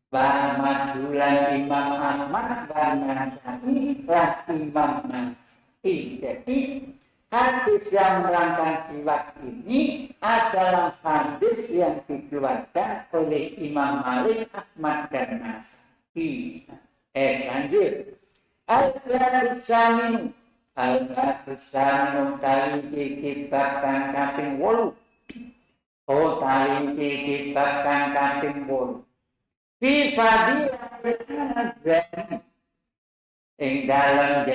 wa madulan Imam Ahmad wa Nasai lah Imam Nasai. Jadi hadis yang menerangkan siwak ini adalah hadis yang dikeluarkan oleh Imam Malik, Ahmad dan Nasai. Lanjut. Al-Qur'an tali iki bakang kaping 8. Tali iki bakang kaping 8. Fi fadilatil azan. Ing dalem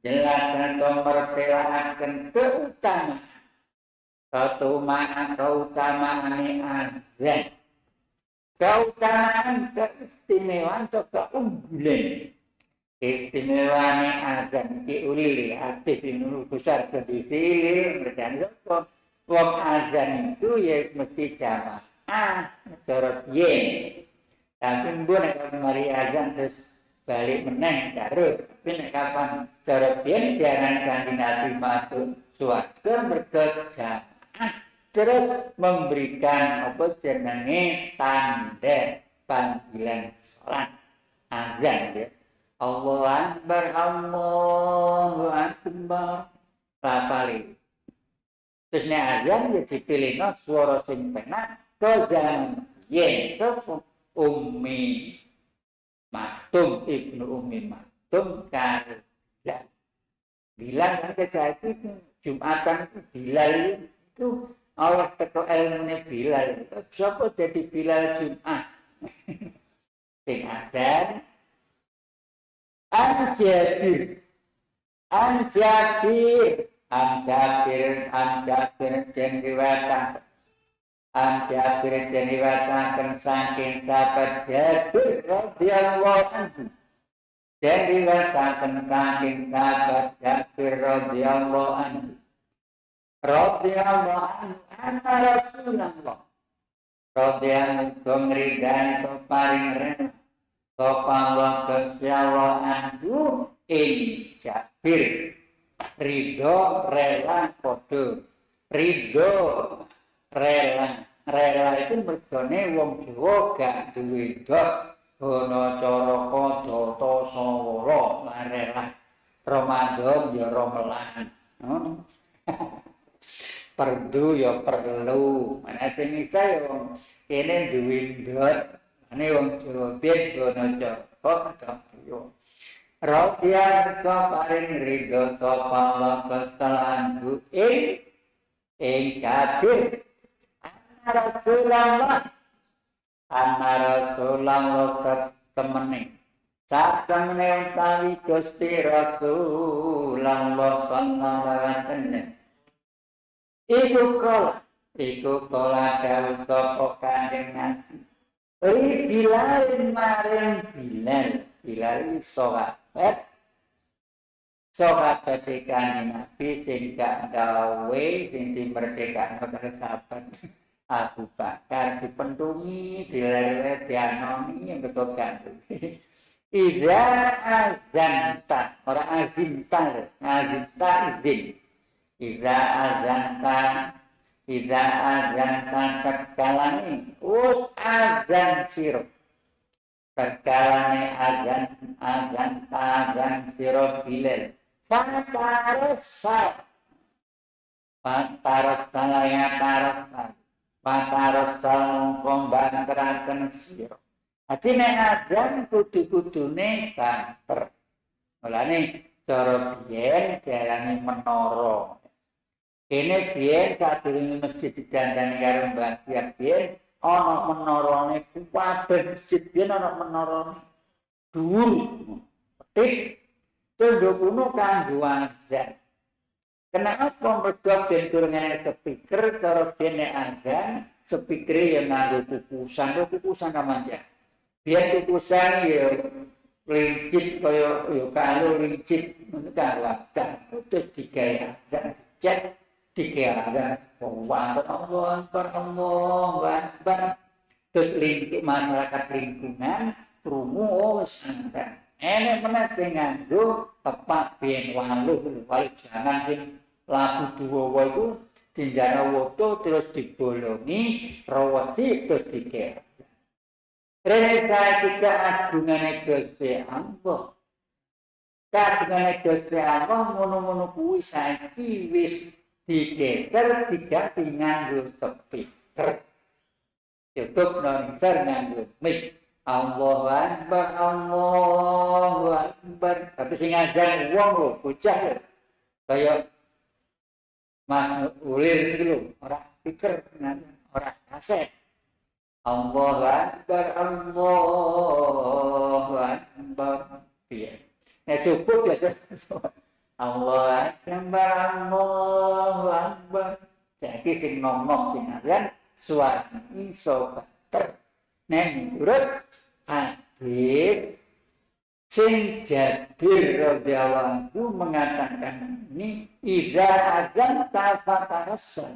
jelasan mertelaken keutamaan azan. Keutamaan keistimewaan atau keunggulan. Istimewane azan ki ulil arti nurul besar kedisilir berdan sapa wong azan itu ya mesti jamaah cara yen tapi mbok nek mari azan terus balik meneh karo tapi nek kapan cara yen jaran Kanjeng Nabi masuk swarga mergo jamaah terus memberikan apa jenenge tanda panggilan salat azan ya. Allahu Akbar, Allahu Akbar. Lapali. Terus nek azan ya dipilihno swara sing penak kozan yen sapa Ummi Maktum Ibnu Ummi Maktum karo Bilal kan saiki Jumatan itu Bilal itu Allah teko ilmune Bilal. Sapa dadi Bilal Jumat? Sing azan An-Jabir jenriwataken saking sahabat Jabir radhiyallahu anhu. Jenriwataken saking sahabat Jabir radhiyallahu anhu. Anna Rasulullah radhiyallahu anhu ngridani to paring rena sapa wa Allah anhu ing Jabir ridho rela padha ridho rela itu mergane wong Jawa gak duwe dot ana cara kadata sawara rela Ramadan ya romelan perdu ya perlu mana sing isa ya wong kene duwe dot ane wong Jawa ben ana cara kadata Radiya paring ridho sapa Allah kesalanku ing Jabir Rasulullah temene satemene utawi Gusti Rasulullah sallallahu alaihi wasallam iku kala dawuh sapa Kanjeng Nabi Bilal maring Bilal sahabat Kanjeng Nabi sing gak gawe sing dimerdekakno karo sahabat Abu Bakar dipendungi dilere dianoni yang betul gantung Iza azanta ora azinta izin Iza azanta takalane azan siro takalane azan siro Bilal Patarosal kombanteraken sira. Ati nek azan kudu-kudune banter. Mulane cara biyen diarani menara. Kene biyen sadurunge masjid digandani karo Mbah Siap biyen ana menarane kuwabe masjid biyen ana menarane dhuwur. Petik tunduk kuno kanggo azan. Kenapa mergo ben durung ana speaker cara ben azan speaker yang nganggo kukusan kamanja. Biar kukusan ya lincip kaya ya kalau lincip ngono kan wadah terus digawe azan cek digawe azan Allah Akbar terus lingkup masyarakat lingkungan krungu wis azan. Enek meneh sing nganggo tepak ben waluh jangan sing lagu duwa iku dinjana woto terus dibolongi rawasi terus dikira. Resa kita agungane Gusti Allah. Kagungane Gusti Allah ngono-ngono kuwi saiki wis digeser diganti nganggo speaker. Cukup nonser nganggo mic. Allahu Akbar. Tapi sing ngajak wong lho bocah kaya Mas Ulir itu lho, orang speaker orang kaset. Allahu Akbar. Iya. Nah cukup ya. Allahu Akbar. Jadi sing ngomong sing azan suami sobater. Nen urut hadis sing Jabir radhiyallahu anhu mengatakan ini iza azan tafatarasal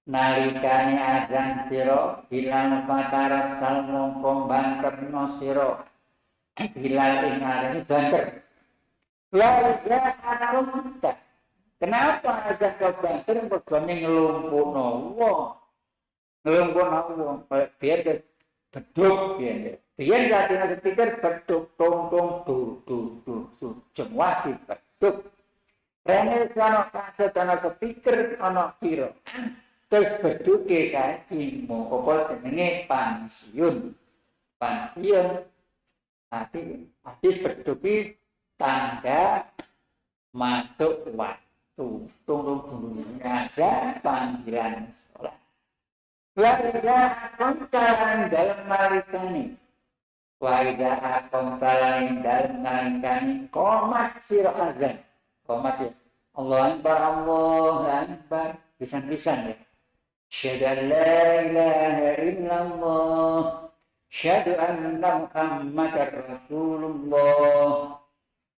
nalikane azan sira bilang fatarasal mongko banterno sira bilang ing arane banter la ya akunta kenapa azan kau banter mergone ngelumpukno wong biar beduk biar jadinya speaker beduk tong semua di beduk rene sono kaset ana speaker ana piro terus beduke saiki apa jenenge pensiun ati beduki tanda masuk waktu tunggu aja panggilan sholat. Waidah kontalan dalam nalikani. Waidah kontalan dalam nalikani. Komat siro azan. Komat ya. Allah Akbar. Pisan-pisan ya. Syahadu an la ilaha illallah. Syahadu anna Muhammadar Rasulullah.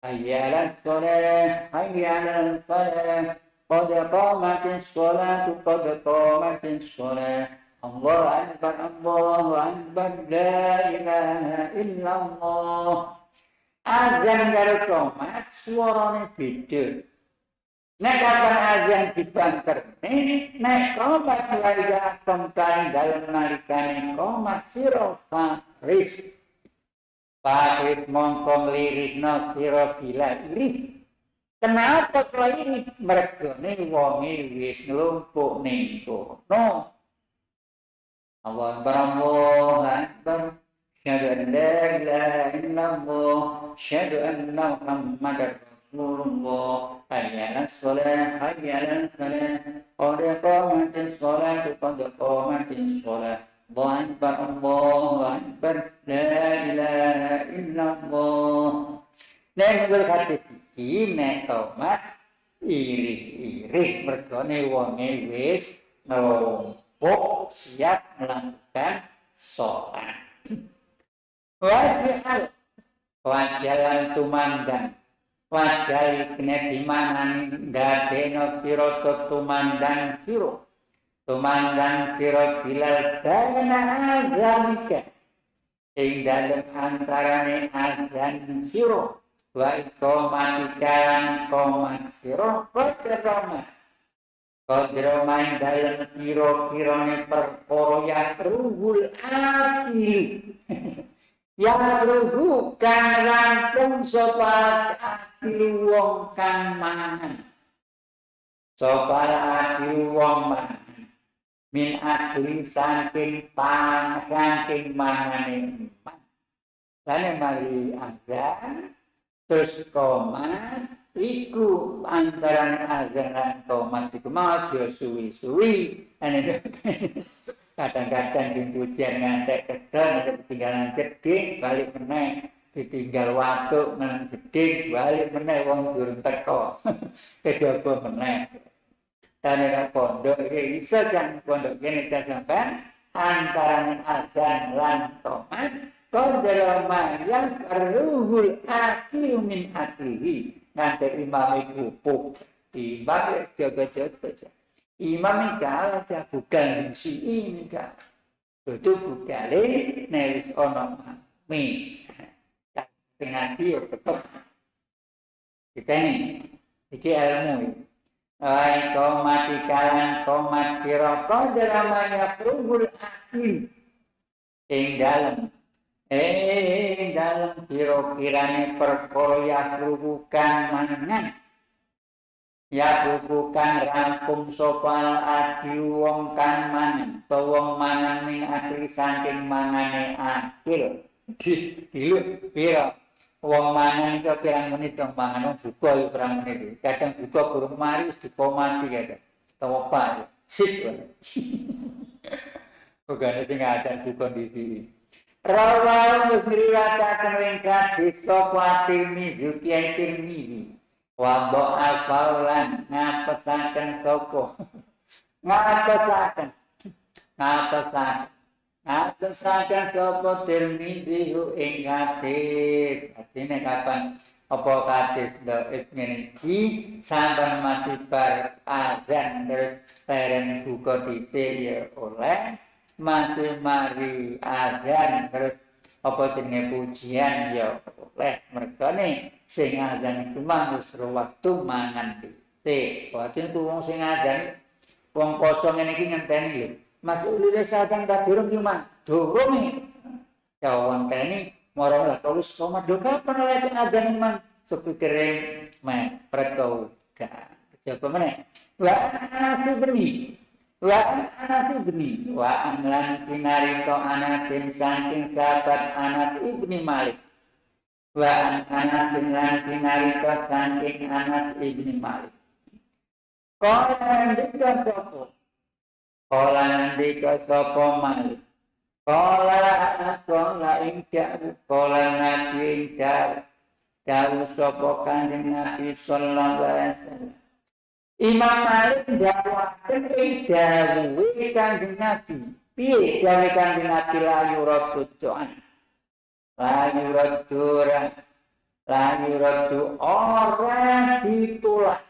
Hayya 'alas shalah. Hayya 'alal falah. Qad qamatis sholatu qad qamatis sholah. Allahu Akbar, Allahu Akbar, la ilaha illallah. Azan karo qomat suarane beda. Nek kapan azan dibanter, nek qomat laya tentang dalam nalikane qomat sira faris. Faris mongko lirikna sira bila iris. Kenapa kok ini mergane wonge wis nglumpuk ning kono? Allahu Akbar, Allahu Akbar. Asyhadu an la ilaha illallah, asyhadu anna Muhammadar Rasulullah. Hayya 'alas shalah, hayya 'alas falah. Qad qamatis shalah, qad qamatis shalah. Allahu Akbar, Allahu Akbar. La ilaha illallah. Nek berkata iki nek qomat iri-iri mergane wonge wis nglumpuk siap melakukan sholat. Wajalan tumandang wajal kena dimanani dadeno siro tumandang siro bilal dana azanika ing dalem antarane azan siro wa iqamatikan qomat siro kodroma ing dalem piro-pirone perkara ya ruhul akil yang ruhu kang rampung sapa akil wong kang mangan sapa akil wong mangan min akli saking mangane lane mari azan terus qomat iku antarané azan lan qomat iku majo suwi-suwi kadang-kadang dipujian ngantek kedon ketinggalan jeding balik meneh ditinggal watuk nang jeding balik meneh wong durung teko kejaba meneh tanah pondok iki iso jan pondok kene sampean antarané azan lan qomat kodro mayang ruhul akil min aklihi ngantek imam iku imam jaga-jaga imam kalah bukan si ini kan itu bukale nelis ono mi ngaji tetep kita ini iki ilmu ai komati komat sira kodramanya prubul akil ing dalem kira-kirane perkara ya rubukan mangan ya bukan rampung sopal adi wong kan mangan wong mangan min akli saking mangane akil diluk pira wong mangan itu pirang menit wong mangan buka ya pirang menit kadang buka burung mari wis dikomati kadang topak sip bukan sing adan buka kondisi rawal riwayataken ing hadis sapa Tirmidzi Tirmidzi wando alfaulan ngapesaken soko ngapesaken sapa Tirmidzi ing hadis artine kapan apa hadis dhaif ngene iki sampean masih bar azan terus bareng buka dhisik ya oleh masih mari azan terus apa jenenge pujian ya oleh mergane sing azan iku manusro waktu mangan dhisik. Wajan ku wong sing azan wong poso ngene iki ngenteni lho. Mas ulile sadang ta durung ki man. Durung iki. Ya wonten marang lah terus sama do kapan lek azan man sepikire men preto ga. Coba meneh. Wa anlan kinarito anasin saking sahabat Anas ibni Malik. Wa Anas bin Narito saking Anas ibni Malik. Kala nandika sopo Malik. Kala nabi ingkar. Dawu sopo kanjeng Nabi sallallahu alaihi wasallam. Imam Malik dakwaken ing dawuhe kanjeng Nabi. Piye dawuhe kanjeng Nabi layu rotucan. Layu rotu ora ditolak,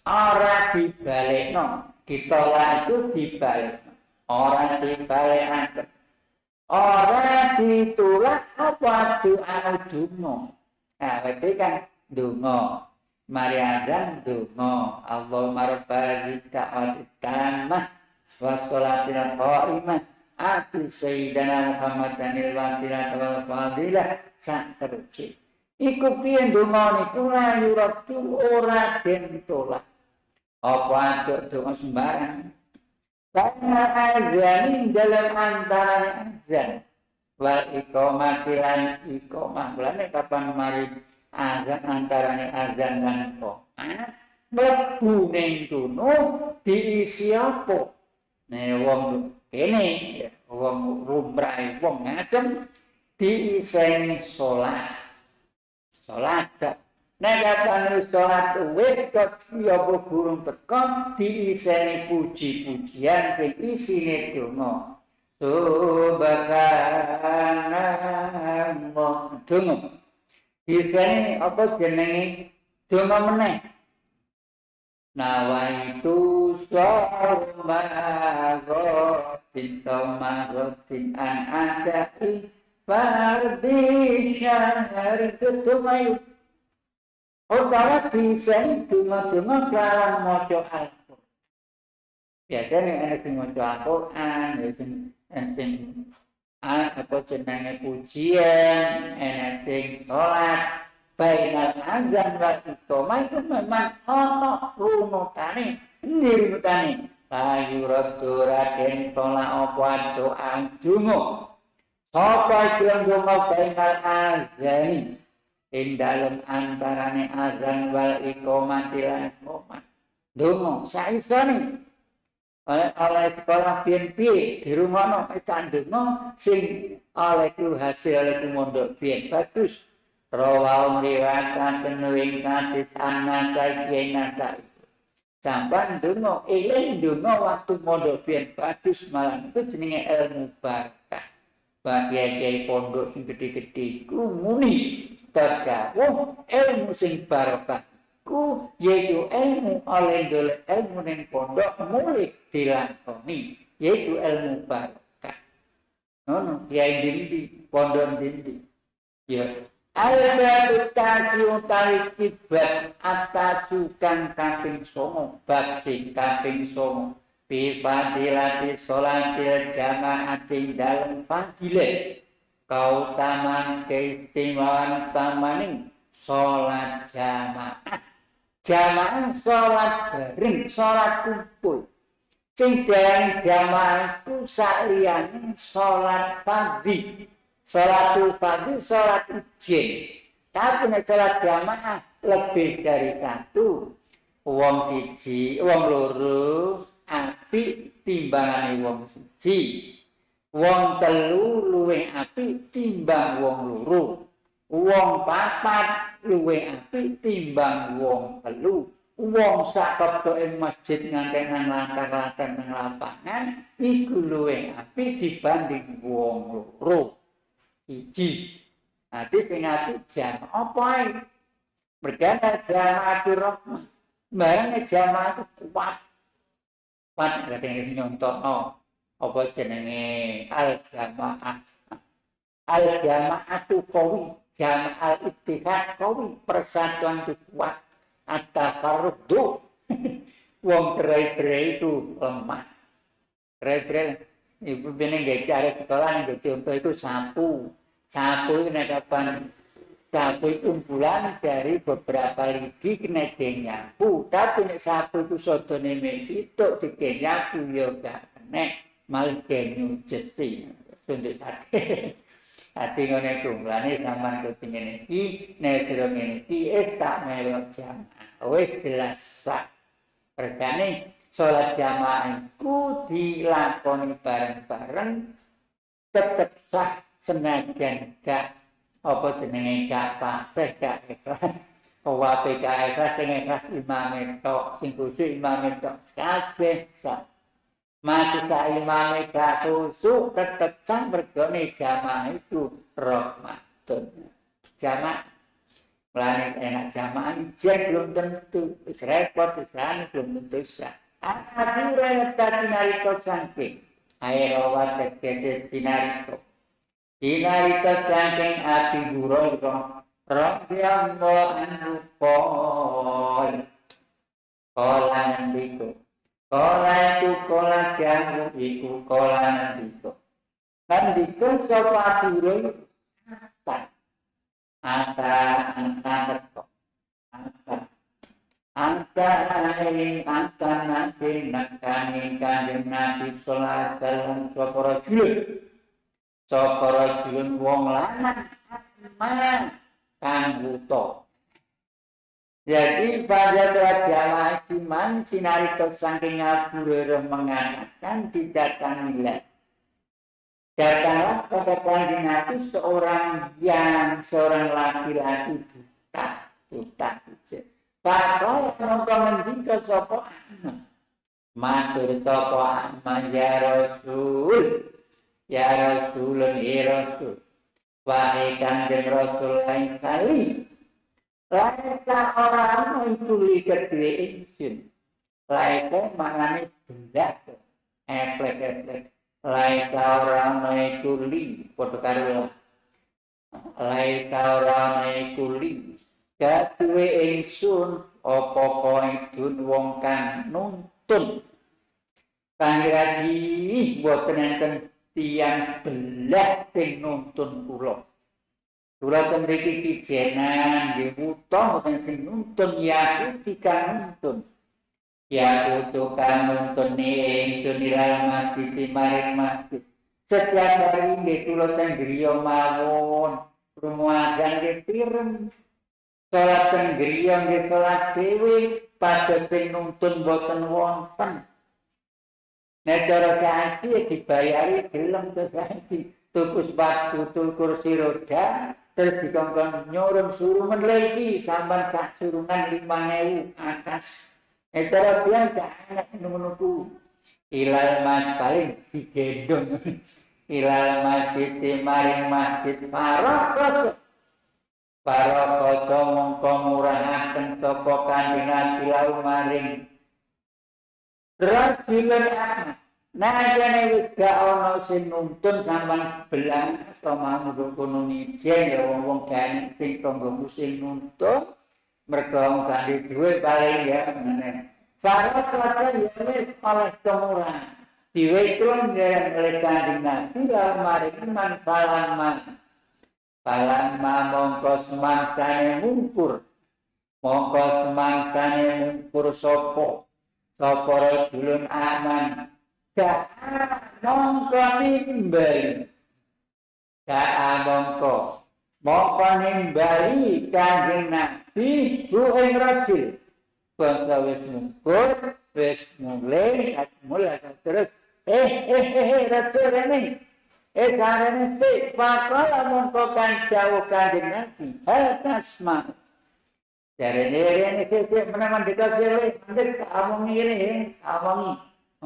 ora dibalekno. Ditolak itu dibalekno. ora dibalekaken. Ora ditulak apa doa donga. Nah, berarti kan donga. Mari azan donga. Allahumma rabbana ta'atamah wa sholatil qa'imah. Ati sayyidina Muhammadanil wasilah wal fadilah sak terus. Iku piye donga niku layuratu ora den tolak. Apa aduk donga sembarang. Karena azan dalam antara azan wal iqamati lan iqamah mulane kapan mari azan antarane azan lan iqamah mlebu ning kono diisi apa wong kene wong lumrah wong ngasem diisi salat nek kapan salat wis kok ya gurung teko diiseni puji-pujian sing isine donga. Subhanallah. Donga. Diiseni apa jenenge donga meneh. Nawaitu somarotin an adai fardi syahri tutumayu. Ora diseni donga-donga kelawan maca Al-Qur'an. Biasane ana sing maca Al-Qur'an, sing apa jenenge pujian, ana sing salat, bainal azan wa iqamah itu memang ana runutane, endi runutane? Ayuratu raden tolak apa doa donga. Sapa sing donga bainal azani ing dalem antarane azan wal iqamati lan iqamah. Donga saisane oleh sekolah piye di rumahno candungo sing oleh ku hasil oleh ku mondok piye bagus. Rawal riwayatan penuing hadis an-Nasai Nasai. Sampan donga eling donga waktu mondok piye bagus malah itu jenenge ilmu barakah. Bagi pondok sing gede-gede ku muni tergabung ilmu sing barokah ku yaitu ilmu oleh golek ilmu ning pondok mulih dilakoni yaitu ilmu barokah. Ngono kiai dindi pondok dindi. Ya alba tasiu tarik kibat atasukan kaping 9 bab sing kaping 9 bi fadilati sholatil jamaati dalem fadilah kautaman keistimewaan tamaning sholat jamaah. Jamaah sholat bareng, sholat kumpul. Sing diarani jamaah itu saliyane sholat fardhi. Sholatul fardhi, sholat ijin. Tapi nek sholat jamaah lebih dari satu. Wong siji, wong loro apik timbangane wong siji. Wong telu luwih apik timbang wong loro. Wong papat luwih apik timbang wong telu. Wong sak ketoke masjid ngantek nang latar-latar nang lapangan iku luwih apik dibanding wong loro. Siji. Ati sing apik jamaah apa ae? Mergane jamaatul rahmah. Bareng jamaah kuat. Kuat kadang nyontokno apa jenenge al-jamaah. Al-jamaatu qawi, jamaah ittihad qawi, persatuan itu kuat. At-tafarrudu wong cerai-cerai itu lemah. Cerai-cerai ibu bene nggih cara sekolah nggih contoh itu sapu. Sapu ini kapan sapu kumpulan dari beberapa lidi kena nyapu. Tapi nek sapu itu sodone mesitok dikenyapu ya gak kena. Malah genyu jesi suntuk hati hati ngene kumlane sampean kepingin iki nek sira ngene iki tak melok jamaah wis jelas sak regane salat jamaah iku dilakoni bareng-bareng tetep sah senajan gak apa jenenge gak fasih gak ikhlas wae gak ikhlas sing ikhlas imam tok sing khusyuk imam tok kabeh sah. Masih imam gak kusuk tetap sah bergone jamaah itu rahmatun. Jamaah melane enak jamaah ijek belum tentu. Repot kesana belum tentu sah. Akhirnya tadi nalika saking Aerawat tegese sinarito. Sinarito saking Abi Hurairah radhiyallahu anhu qol. Kala nandiko. Kala itu kala jamu iku kala nandiko. Nandiko sapa Abi Hurairah Anta nabi nakani kanjeng Nabi sallallahu alaihi wasallam sapa rajulun wong lanang man kang buta. Jadi pada saat jamaah iman sinarito saking Abu Hurairah mengatakan didatangilah. Datanglah pada kanjeng Nabi seorang laki-laki buta. Pakal mongko ngendika sapa matur sapa ya Rasul ya Rasulun ya Rasul wahai kanjeng Rasul lain kali laisa orang itu kedue ingsun laisa mangane belas eplek laisa orang itu li padha karo laisa orang itu li kedue ingsun apa koidun wong kang nuntun pangradi boten enten tiyang belas sing nuntun kula. Kula ten mriki kijenan nggih wuta boten sing nuntun ya kang nuntun. Ya kudu kang nuntun ingsun ira masjid maring masjid. Setiap hari nggih kula ten griya mawon rumajan nggih pireng. Salat ten griya nggih salat dhewe padha sing nuntun boten wonten. Nek cara saiki dibayari gelem to saiki tuku sepatu tuku kursi roda terus dikongkon nyurum surumen lagi sampean sak surungan 5.000 atas. Nek cara biyen gak enak ngono ku. Ilal mas paling digendong. Ilal masjid maring masjid Parakoso mongko murahaken sapa kanjeng Nabi lau maring rajulun ahmad. Najane wis gak ana sing nuntun sampean belang sama kono nijen ya wong-wong gane sing tanggamu sing nuntun mergo gak duwe paling ya meneh. Parakoso ya wis oleh kemurahan. Diwekron oleh kanjeng Nabi lau maring manfalan Palamma mongko semangsane mungkur sapa rajulun aman gak mongko nimbali kanjeng Nabi ing rajul bangsa wis mungkur wis mulai terus rajul ini karena si pakala mongko kan jauh kanjeng Nabi hal tasma dari ini menaman dikasih nanti among ini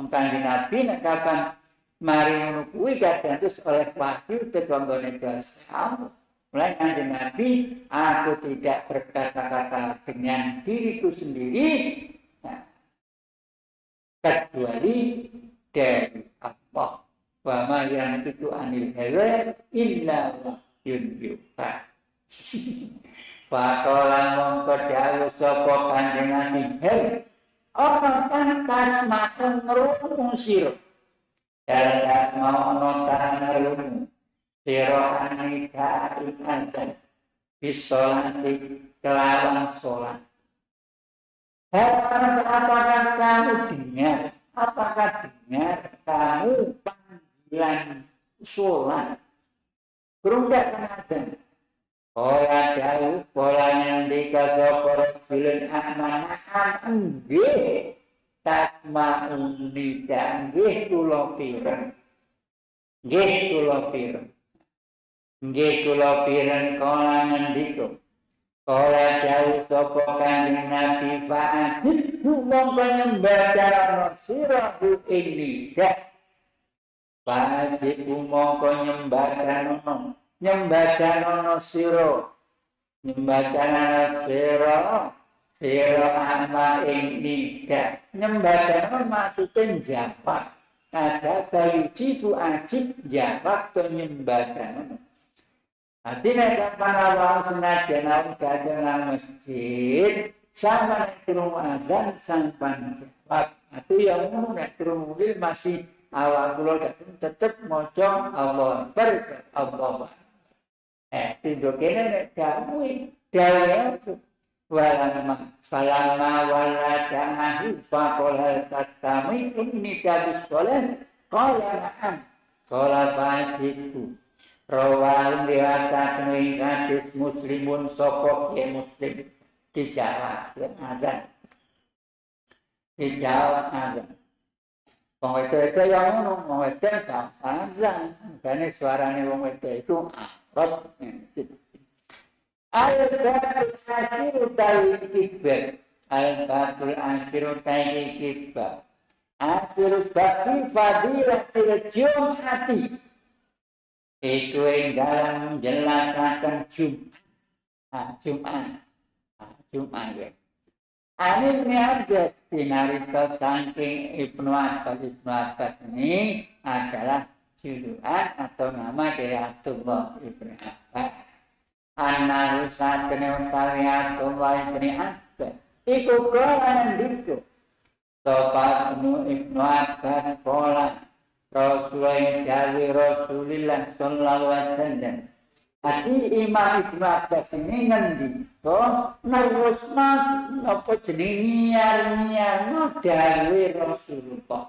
kanjeng Nabi nak kapan mari menukui kadang terus oleh wahyu tetonggone dosa mulai kanjeng Nabi aku tidak berkata-kata dengan diriku sendiri kecuali dari Allah. Wa ma yantiqu anil hawa illa wahyun yuha. Faqala mongko dawuh sapa kanjeng Nabi apa kang tasmatun ngrungu sira dalem mau ana ngrungu sira anika ikan bisolati kelawan salat. Apakah dengar kamu panggilan sholat berundak kenatan ora jauh polanya ndika sapa rajulun amanah nggih tasma'un nggih kula pireng kala ngendika kala jauh sapa kanjeng Nabi fa'ajib mongko nyembah sirahu ini wajib mongko nyembadanono sira ama ing nida nyembadanono maksudnya jawab Aja bayuji itu ajib jawab penyembahkan. Hati nek panawang senajan nang kajengan masjid sama nek krungu azan sampan jawab. Itu yang nek krungu masih awal kula tetep maca Allah Akbar Allah. Tidur kene nek kamu dawe Falama walada'ahu faqala tastami unika bisolah qala na'am qala fasiku rawal riwayat ing hadis muslimun sapa ke muslim dijawab azan wong itu yang ngono wong itu gak azan dene suarane wong itu arep Al-Batul Ashiru Tawi Kibbar Al-Batul Ashiru Tawi Kibbar Ashiru Basi Fadilatil Jum'ati Itu yang dalam menjelaskan Jum'at ya Ini ada sinarita saking Ibnu Abbas ini adalah julukan atau nama dari Abdullah Ibnu Abbas Anna rusatene utawi Abdullah ibn Abbas iku kala ndiko sapa Ibnu Abbas pola Rasulullah sallallahu alaihi wasallam ati Imam Ibnu Abbas ini ngendiko narusna napa jenenge nyar dawe Rasulullah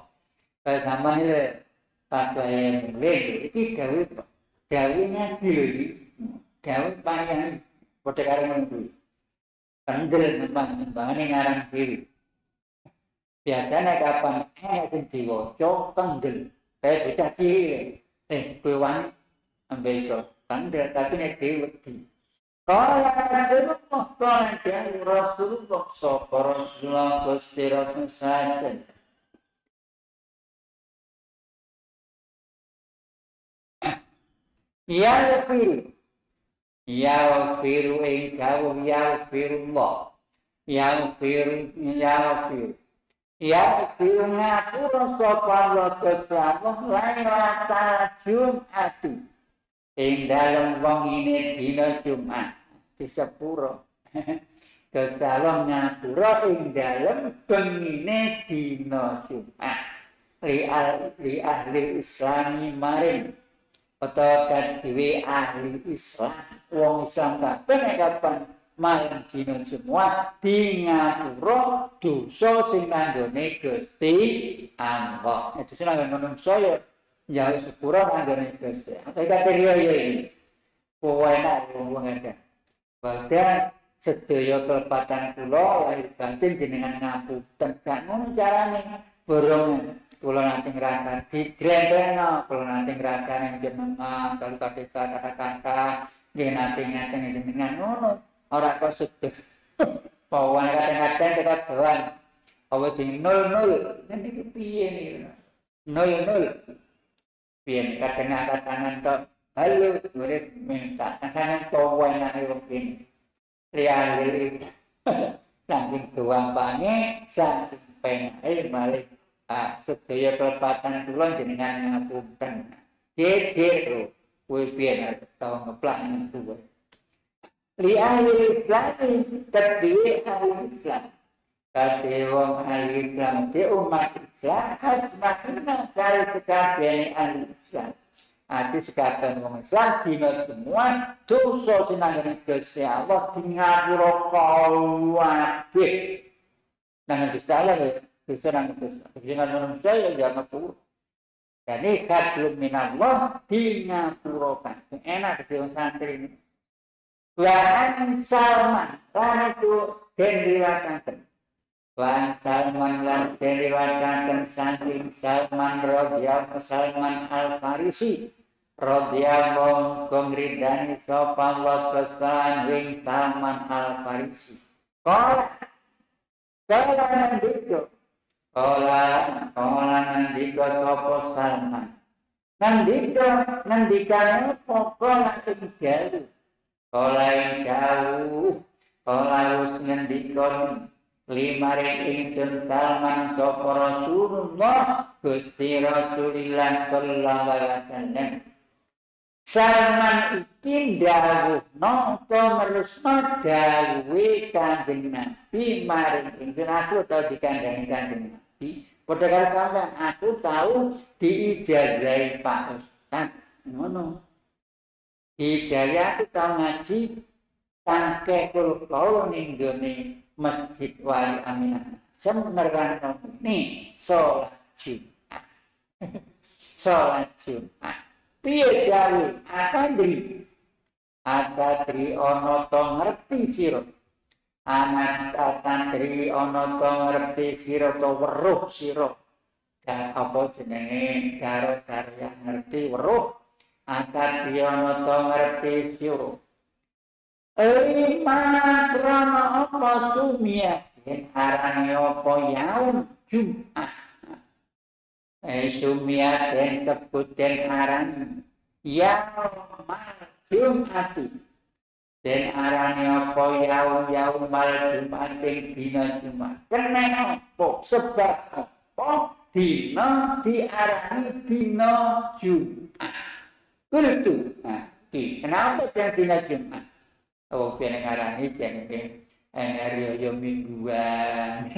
sama ile pas wae mulai iki dawe ngaji lho Daun payah padha karo ngono. Kendel nembang-nembangane ngarang dhewe. Biasane kapan ana sing diwaca kendel, kayak bocah cilik. Kowe wani ambil kok kendel tapi nek dhewe wedi. Rasulullah sapa Rasulullah Gusti Rasul sallallahu Ya Fir Yaghfiru engkau yaghfirullah yaghfiru ngapura sapa Allah kesawuh lailata Jum'ati ing dalem wengine dina Jumat disepuro kesawuh ngapura ing dalem wengine dina Jumat li ahli Islami maring atau kadhewe ahli Islam wong Islam kabeh nek kapan malam dina semua di ngapura dosa sing nanggone Gusti Allah. Itu sing nanggone manungsa ya njaluk sepura nanggone Gusti. Tapi katanya iki enak wong ngene. Padha sedaya kelepatan kula lahir batin jenengan ngapunten. Gak ngono carane borong kula nanti ngrasa didrendreno, kula nanti ngrasane jenengan kalau kata-kata nggih nanti ngaten jenengan ngono ora kok sedih. Pawan kadang-kadang kita doan apa jeneng 00 niki piye niki 00 piye kadang tangan tok halo murid minta sangan pawan nek wong kene riali saking gampangane saking penake malih sedaya kelepatan kula jenengan ngapunten. Jejer kowe piye tau ngeplak niku. Li ahli Islam tadwi ahli Islam. Kate wong ahli Islam te umat Islam hasmahna kali sekabehane ahli Islam. Ati sekabehane wong Islam dina semua dosa sinangane Gusti Allah dingapura kabeh. Nang Gusti Allah dosa nang dosa. Jangan manusia ya jangan ngapura. Jadi kadlum minallah dingapura. Enak ke santri ini. Waan Salman lan itu den riwayataken. Waan Salman lan den riwayataken saking Salman radhiyallahu Salman Al-Farisi radhiyallahu kongridani sapa Allah kesan wing Salman Al-Farisi. Kala nandiko sapa Salman. Nandikane pokok tinggal. Kala ing jauh, kala wis ngendikon limaring ingsun Salman sapa Rasulullah Gusti Rasulillah sallallahu alaihi wasallam. Salman iki ndawuhna utawa nerusna dawuhe Kanjeng Nabi maring ingsun aku tau dikandhani Kanjeng Nabi. Padha karo sampeyan aku tau diijazahi Pak Ustaz. Ngono. Ijazah aku tau ngaji tangke kul ning gone Masjid Wali Aminah. Semenerang ini sholat Jumat. Sholat Jumat. Piye gawe akadri? Akadri ana to ngerti sira. Anak akadri ana to ngerti sira to weruh sira. Apa jenenge karo karya ngerti weruh. Akadri ana to ngerti sira. Makrono apa sumia den arane apa yaum Jumat. Sumia den sebut den arane yaum Jumati. Den arane apa yaum Jumatin dina Jumat. Kenapa? Sebab apa dina diarani dina Jumat. Kudu. Kenapa dina Jumat? Oh, pengarani jenenge energi mingguan,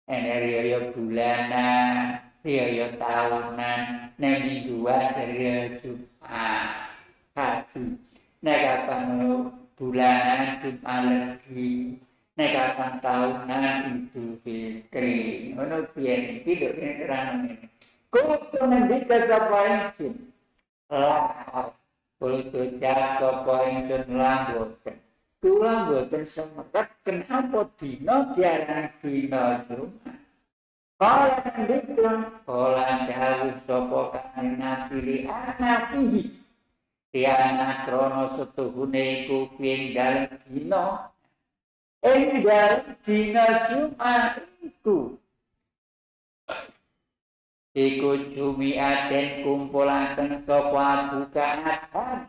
energi bulanan, energi tahunan, mingguan dari Jumat, haji. Nek kapan bulanan Jumat lagi, nek kapan tahunan Idul Fitri. Ngono piye iki lho terang ngene. Kudu ngendika sapa ingsun. Lah, kudu jaga sapa ingsun langgoten. Kula mboten semekat kenapa dina diarani dina Jumat. Kala ngendika, kala dawuh sapa Kanjeng Nabi li anaki. Tiang krono setuhune iku piye dalem dina. Ing dalem dina Jumat iku Jumiat den kumpulaken sapa buka Adam.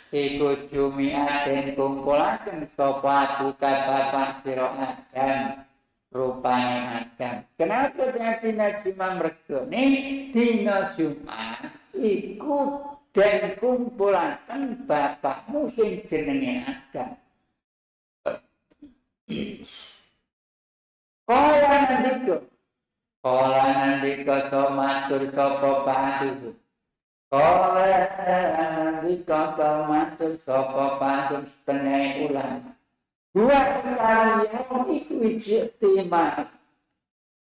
Iku Jumiat den kumpulaken sapa buka bapak sira Adam. Rupane Adam. Kenapa dina Jumat mergone dina Jumat iku den kumpulaken bapakmu sing jenenge Adam. Kala nandika somatur sapa pandu. Kala nandika somatur sapa pandu setengah ulama. Buat kalian iku ijtima.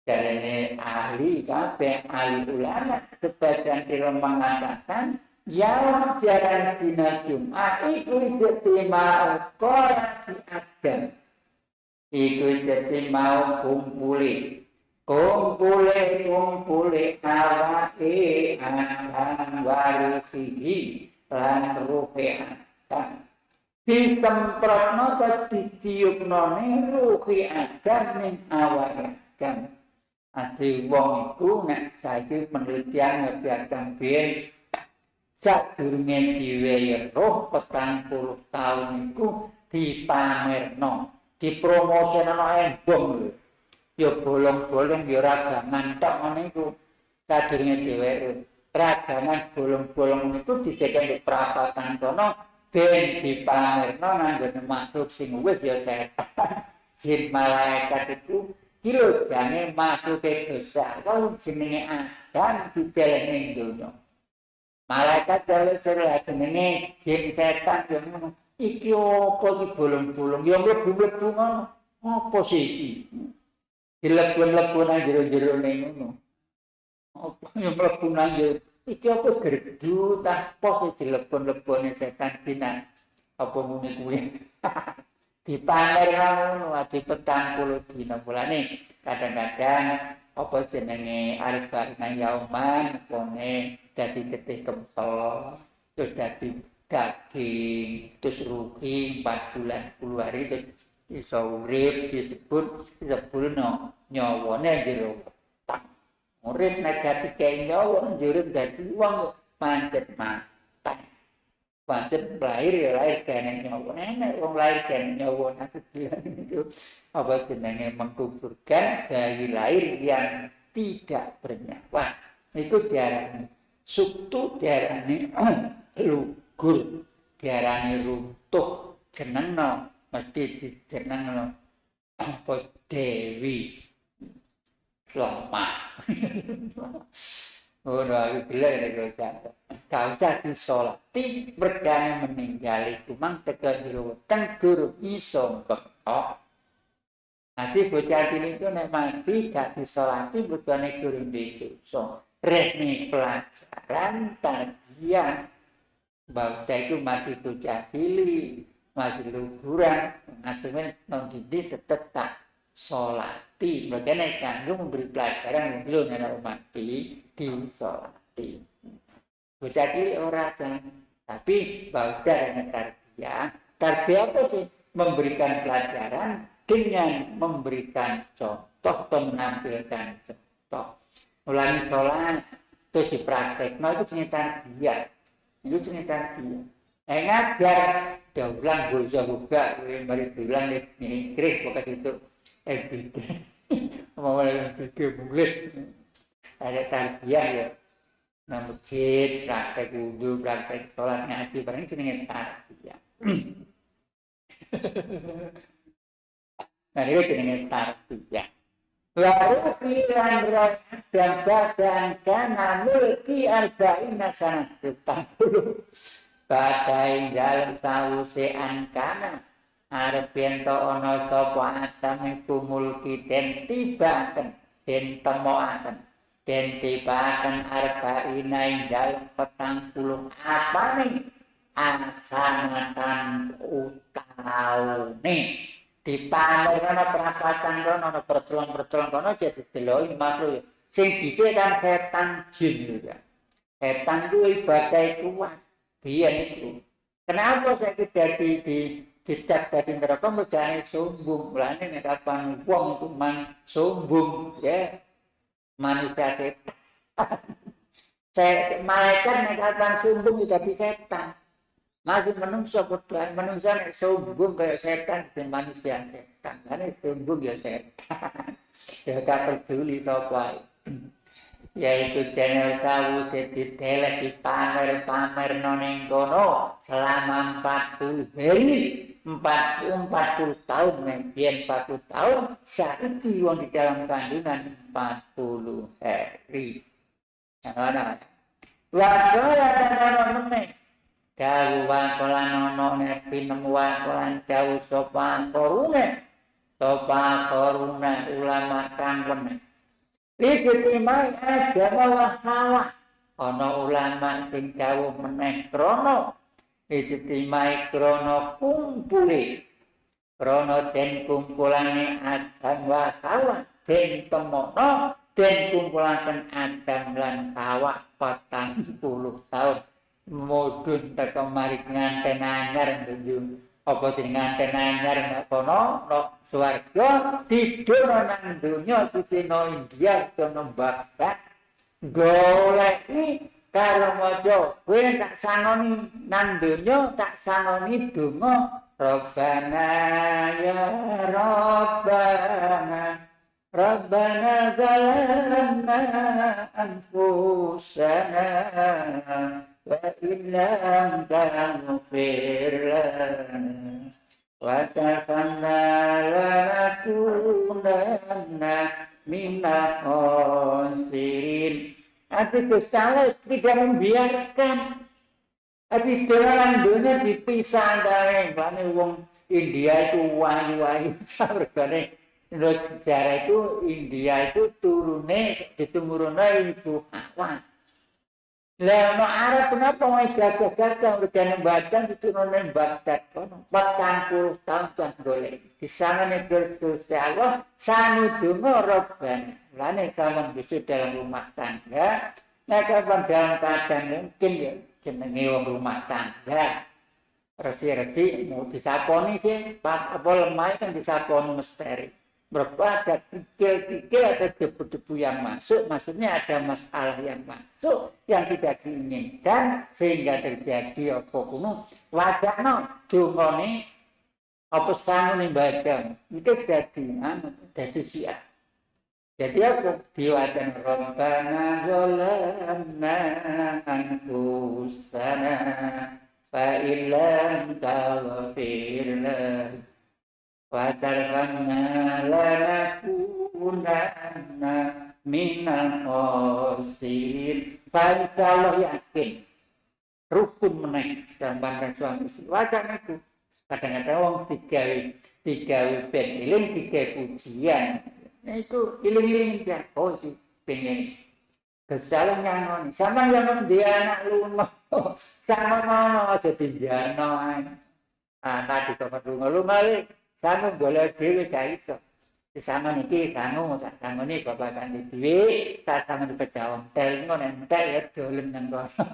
Jarene ahli kabeh ahli ulama sebagian ilmu mengatakan yang jalan dina Jumat iku ijtima kala di Adam. Iku jadi mau kumpule awake Adam waruhi lan ruhe Adam. Disemprotno ta ditiupno ruhi Adam ning awake Adam. Ati wong iku nek saiki penelitian ngebiarkan biyen sadurunge diwehi roh 40 taun iku dipamerno. Dipromosional embong ya bolong-bolong ya ragangan tok ngene iku sadurunge dheweke ragangan bolong-bolong itu dijadikan di perapatan kono ben dipamerno nang makhluk sing wis ya setan jin malaikat itu kilojane makhluk dosa kalau jenenge Adam ditelehne donya malaikat dhewe sira jenenge jin setan yo ngono. Iki apa iki bolong-bolong? Ya mlebu-mlebu ngono. Apa sih iki? Dilebon-lebon nang jero-jero ning ngono. Apa ya mlebu nang jero? Iki apa gerdu ta pos dilebon-lebone setan dina. Apa muni kuwi? Dipamer ngono ati 40 dina mulane kadang-kadang apa jenenge arba'ina yauman kone dadi getih kempel terus dadi daging, terus rugi 4 bulan 10 hari terus iso urip disebut nyawane jero wetak. Urip nek dadi kaya nyawa urip dadi wong pancet mateng. pancen lahir ya lahir kene nyawa. Nek wong lahir kene nyawa aku bilang itu apa jenenge menggugurkan bayi lahir yang tidak bernyawa. Itu diarani suktu, diarani lugur, diarani runtuh, jenengno mesti dijenengno apa Dewi lemah. Oh, aku bilang ini kalau jatuh. Kau usah disolati, mergane meninggal itu mang tekan diruwetan durung iso bekok. Nanti bocah cilik itu nek mati gak disolati mergane durung didosa. Rene pelajaran tarbiyah. Bocah itu masih bocah cilik, masih luguran, aslinya non didik tetep tak solati, makanya kanggo memberi pelajaran belum ada mati disolati. Bocah cilik ora jangan, tapi bauda dengan tarbiyah. Tarbiyah apa sih? Memberikan pelajaran dengan memberikan contoh atau menampilkan contoh. Ulangi sholat itu dipraktek, nah itu jenis tarbiyah. Itu jenis tarbiyah. Ngajar, dia ulang boleh buka, mari bilang ini krik bukan itu. Mau ke mulut ada tarbiyah ya, nah masjid praktek wudu praktek sholat ngaji barang jenenge tarbiyah. Nah itu jenenge tarbiyah. Lalu pikiran dan badan kana mulki arba'ina sanah 40 badai dalam sawuse angkana arep ento ana sapa Adam iku mulki den tibaken den temokaken den tibaken arba'ina ing dalem 40 apane asanatan utaune dipamerana perapatan kono ana percelon-percelon kono jadi deloki makhluk sing dhisik kan setan jin ya. Setan ku ibadah kuat biyen itu. Kenapa saya jadi dicap dari neraka mergane sombong. Mulane nek kapan wong iku man sombong ya manusia setan. Malaikat nek kapan sombong jadi setan. Masih menungso padha menungso nek sombong kaya setan dan manusia setan. Karena sombong ya setan. Ya gak peduli sapa yaitu channel sawu seditelek dipamer-pamer ning kono selama 40 hari 40 tahun yen 40 tahun saiki wong di dalam kandungan 40 hari ana wakola meneh dawu wakola nono nek pinemu wakolan dawu sapa koruna ulama kang meneh Ijtimai agama wa hawa ana ulama sing dawuh meneh krana ijtimai krana kumpule krana den kumpulane Adam wa Hawa den temono den kumpulaken Adam lan Hawa 40 tahun mudhun teka mari nganten anyar njung apa sing nganten anyar kono swarga tidur nang donya sutino India kono bakat goleki karo maca kowe tak sangoni nang donya tak sangoni donga Rabbana ya Rabbana zalamna anfusana wa illam taghfir lana wa tafanna lanakunanna minal khasirin. Hati Gusti Allah tidak membiarkan hati dalam dunia dipisah dari mana wong India itu wayu-wayu regane sejarah itu India itu turune ditumurune ibu Hawa. Lah no Arab kenapa mau gagah-gagah regane badan diturune Baghdad kono 40 tahun kan golek. Di sana nih Gusti Allah sanudungo robbana. Lane sama bisa dalam rumah tangga. Nah kapan dalam keadaan mungkin ya jenenge wong rumah tangga. Resi-resi mau disaponi sih, apa lemah kan disaponi misteri. Berapa ada kikil-kikil, ada debu-debu yang masuk, maksudnya ada masalah yang masuk yang tidak diinginkan sehingga terjadi apa kuno wajahno dungane apa sangune badang itu jadi siap. Jadi aku diwajan Rabbana zalamna anfusana fa illam taghfir lana wa tarhamna lanakunanna minal khasirin. Kalau yakin rukun meneng gambaran suami istri wajah itu kadang-kadang orang tiga ben iling tiga pujian. Nah itu iling-iling ya, oh si pengen kesalahan yang non, sama yang non dia anak luno, sama nono jadi dia non, anak di kamar lu malik, sama boleh dewi gak iso, sama niki kamu nih bapak kan di dewi, sama di pejawang, telngon entek ya dolen nang kono,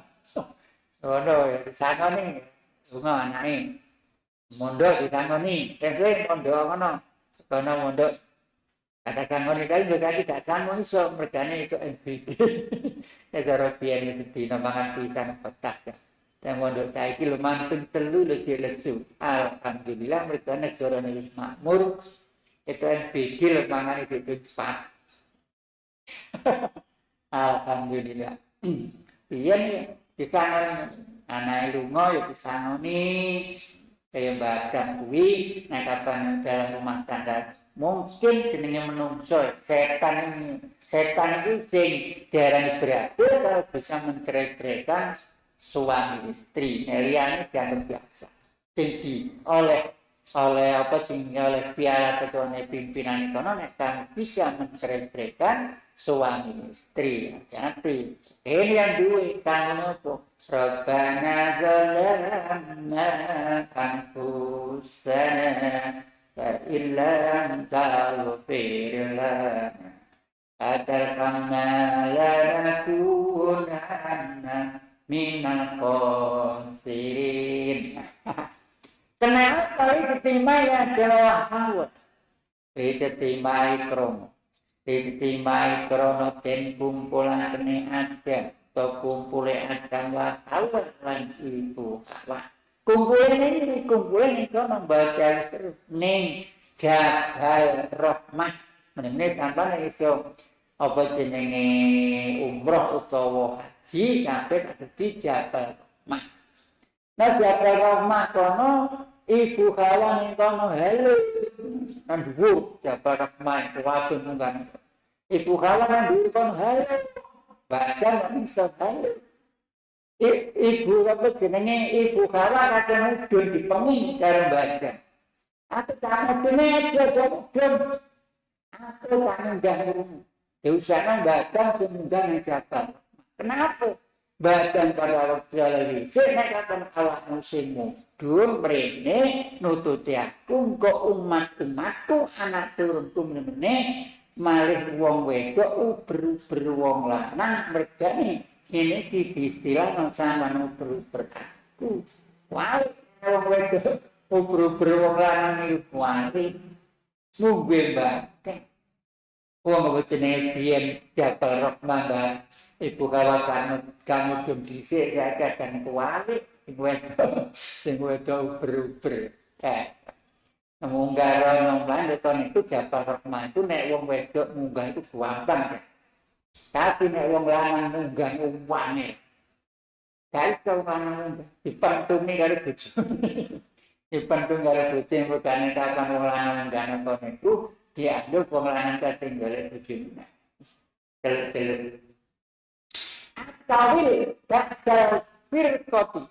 kono ya sama nih, bunga anak ini, mondok di sama nih, terus mondok kono mondok. Kata sangoni kali juga tidak sangoni so mergane itu MBD. Negara biyen itu dina mangan pisan petak ya. Dan mondok saiki lumampun telu legi lesu. Alhamdulillah mereka negara wis makmur. Itu MBD mangan itu cepat. Alhamdulillah. Biyen disangoni anak lunga ya disangoni kaya badang kuwi nek kapan dalam rumah tangga mungkin jenenge menungso setan itu sing diarani berhasil kalau bisa mencerai-ceraikan suami istri. Liyane dianggap biasa. Tinggi oleh apa sing oleh piala ketuane pimpinan kono nek kamu bisa mencerai-ceraikan suami istri. Jadi ini yang duwe kangen apa? Rabbana zalamna anfusana illam taghfir lana atarhamna lanakunanna minal khasirin. Kenapa ijtimai adalah hawat? Ijtimai krono den kumpulan kene ada atau kumpule adam wa hawat lan ibu hawa. Kumpulan itu membaca ning Jabal Rahmah. Meneh sampeyan iso apa jenenge umroh utawa haji kabeh ada di Jabal Rahmah. Nah Jabal Rahmah kono ibu Hawa ning kono halo. Nang dhuwur Jabal Rahmah kuwi munggah. Ibu Hawa nang dhuwur kono halo. Badan iso halo. Ibu apa jenenge ibu Hawa kadang mudun dipengi karo badan. Aku tak mudune aja mudun. Aku tak ngganggu. Diusahkan badan munggah nang Jabal. Kenapa? Badan pada waktu lalu nek kapan awakmu sing mudun mrene nututi aku engko umat-umatku anak turunku meneh malih wong wedok uber wong lanang mergane ini di istilah sama uber aku. Wah, wong wedok uber wong lanang iki kuwi mungguh banget. Wong jenenge biyen Jabal Rahmah ibu kamu belum dhisik ya kadang kuwi sing wedok uber. Munggah nang lan itu Jabal Rahmah itu nek wong wedok munggah itu gampang. Tapi nek wong lanang munggah uwane. Gak iso lanang dipentungi karo bojone. Dipentung karo bojone mergane kapan wong lanang munggah nang niku dianggap wong lanang ketinggalan bojone. Telur. Tapi bakal firqati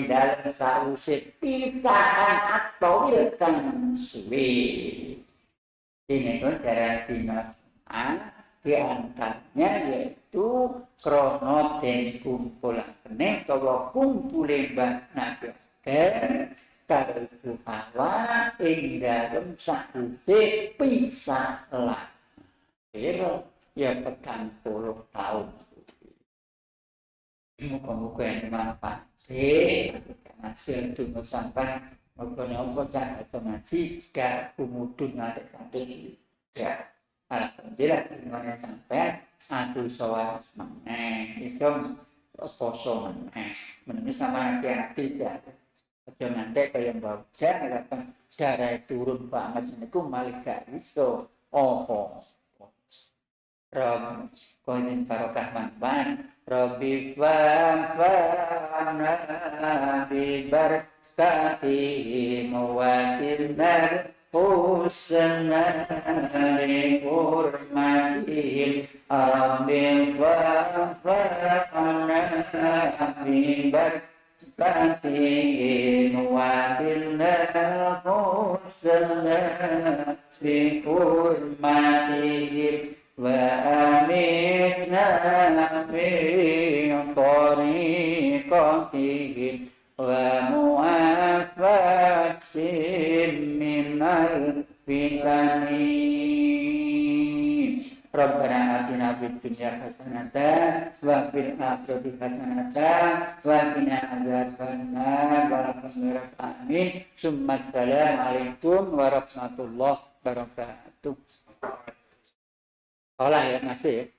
dalam sause pisahan atau kang suwe. Ini pun cara dinas di antaranya yaitu krono den kumpulan kene utawa kumpule mbah Nabi dan kalbu Hawa ing dalem sakute pisah lah. Ya 40 tahun. Muka-muka yang bermanfaat. Hasil tunggu sampai Mergo apa cah ngaji gak kumudun nate santri. Ya. Alhamdulillah dimana sampai adu soal isom poso menurut sama hati-hati ya. Aja nanti kaya hujan kapan darah turun banget niku malah gak iso. Rob koin barokah manfaat Rabbi fa'ana bi barakati muwatilnar husna li hurmatihim Rabbi fa'ana bi barakati muwatilnar husna li hurmatihim وأمتنا في طريقتهم ومعافاة من الفتن ربنا آتنا في الدنيا حسنة وفي الآخرة حسنة وقنا عذاب النار آمين ثم السلام عليكم ورحمة الله وبركاته. Olah ya masih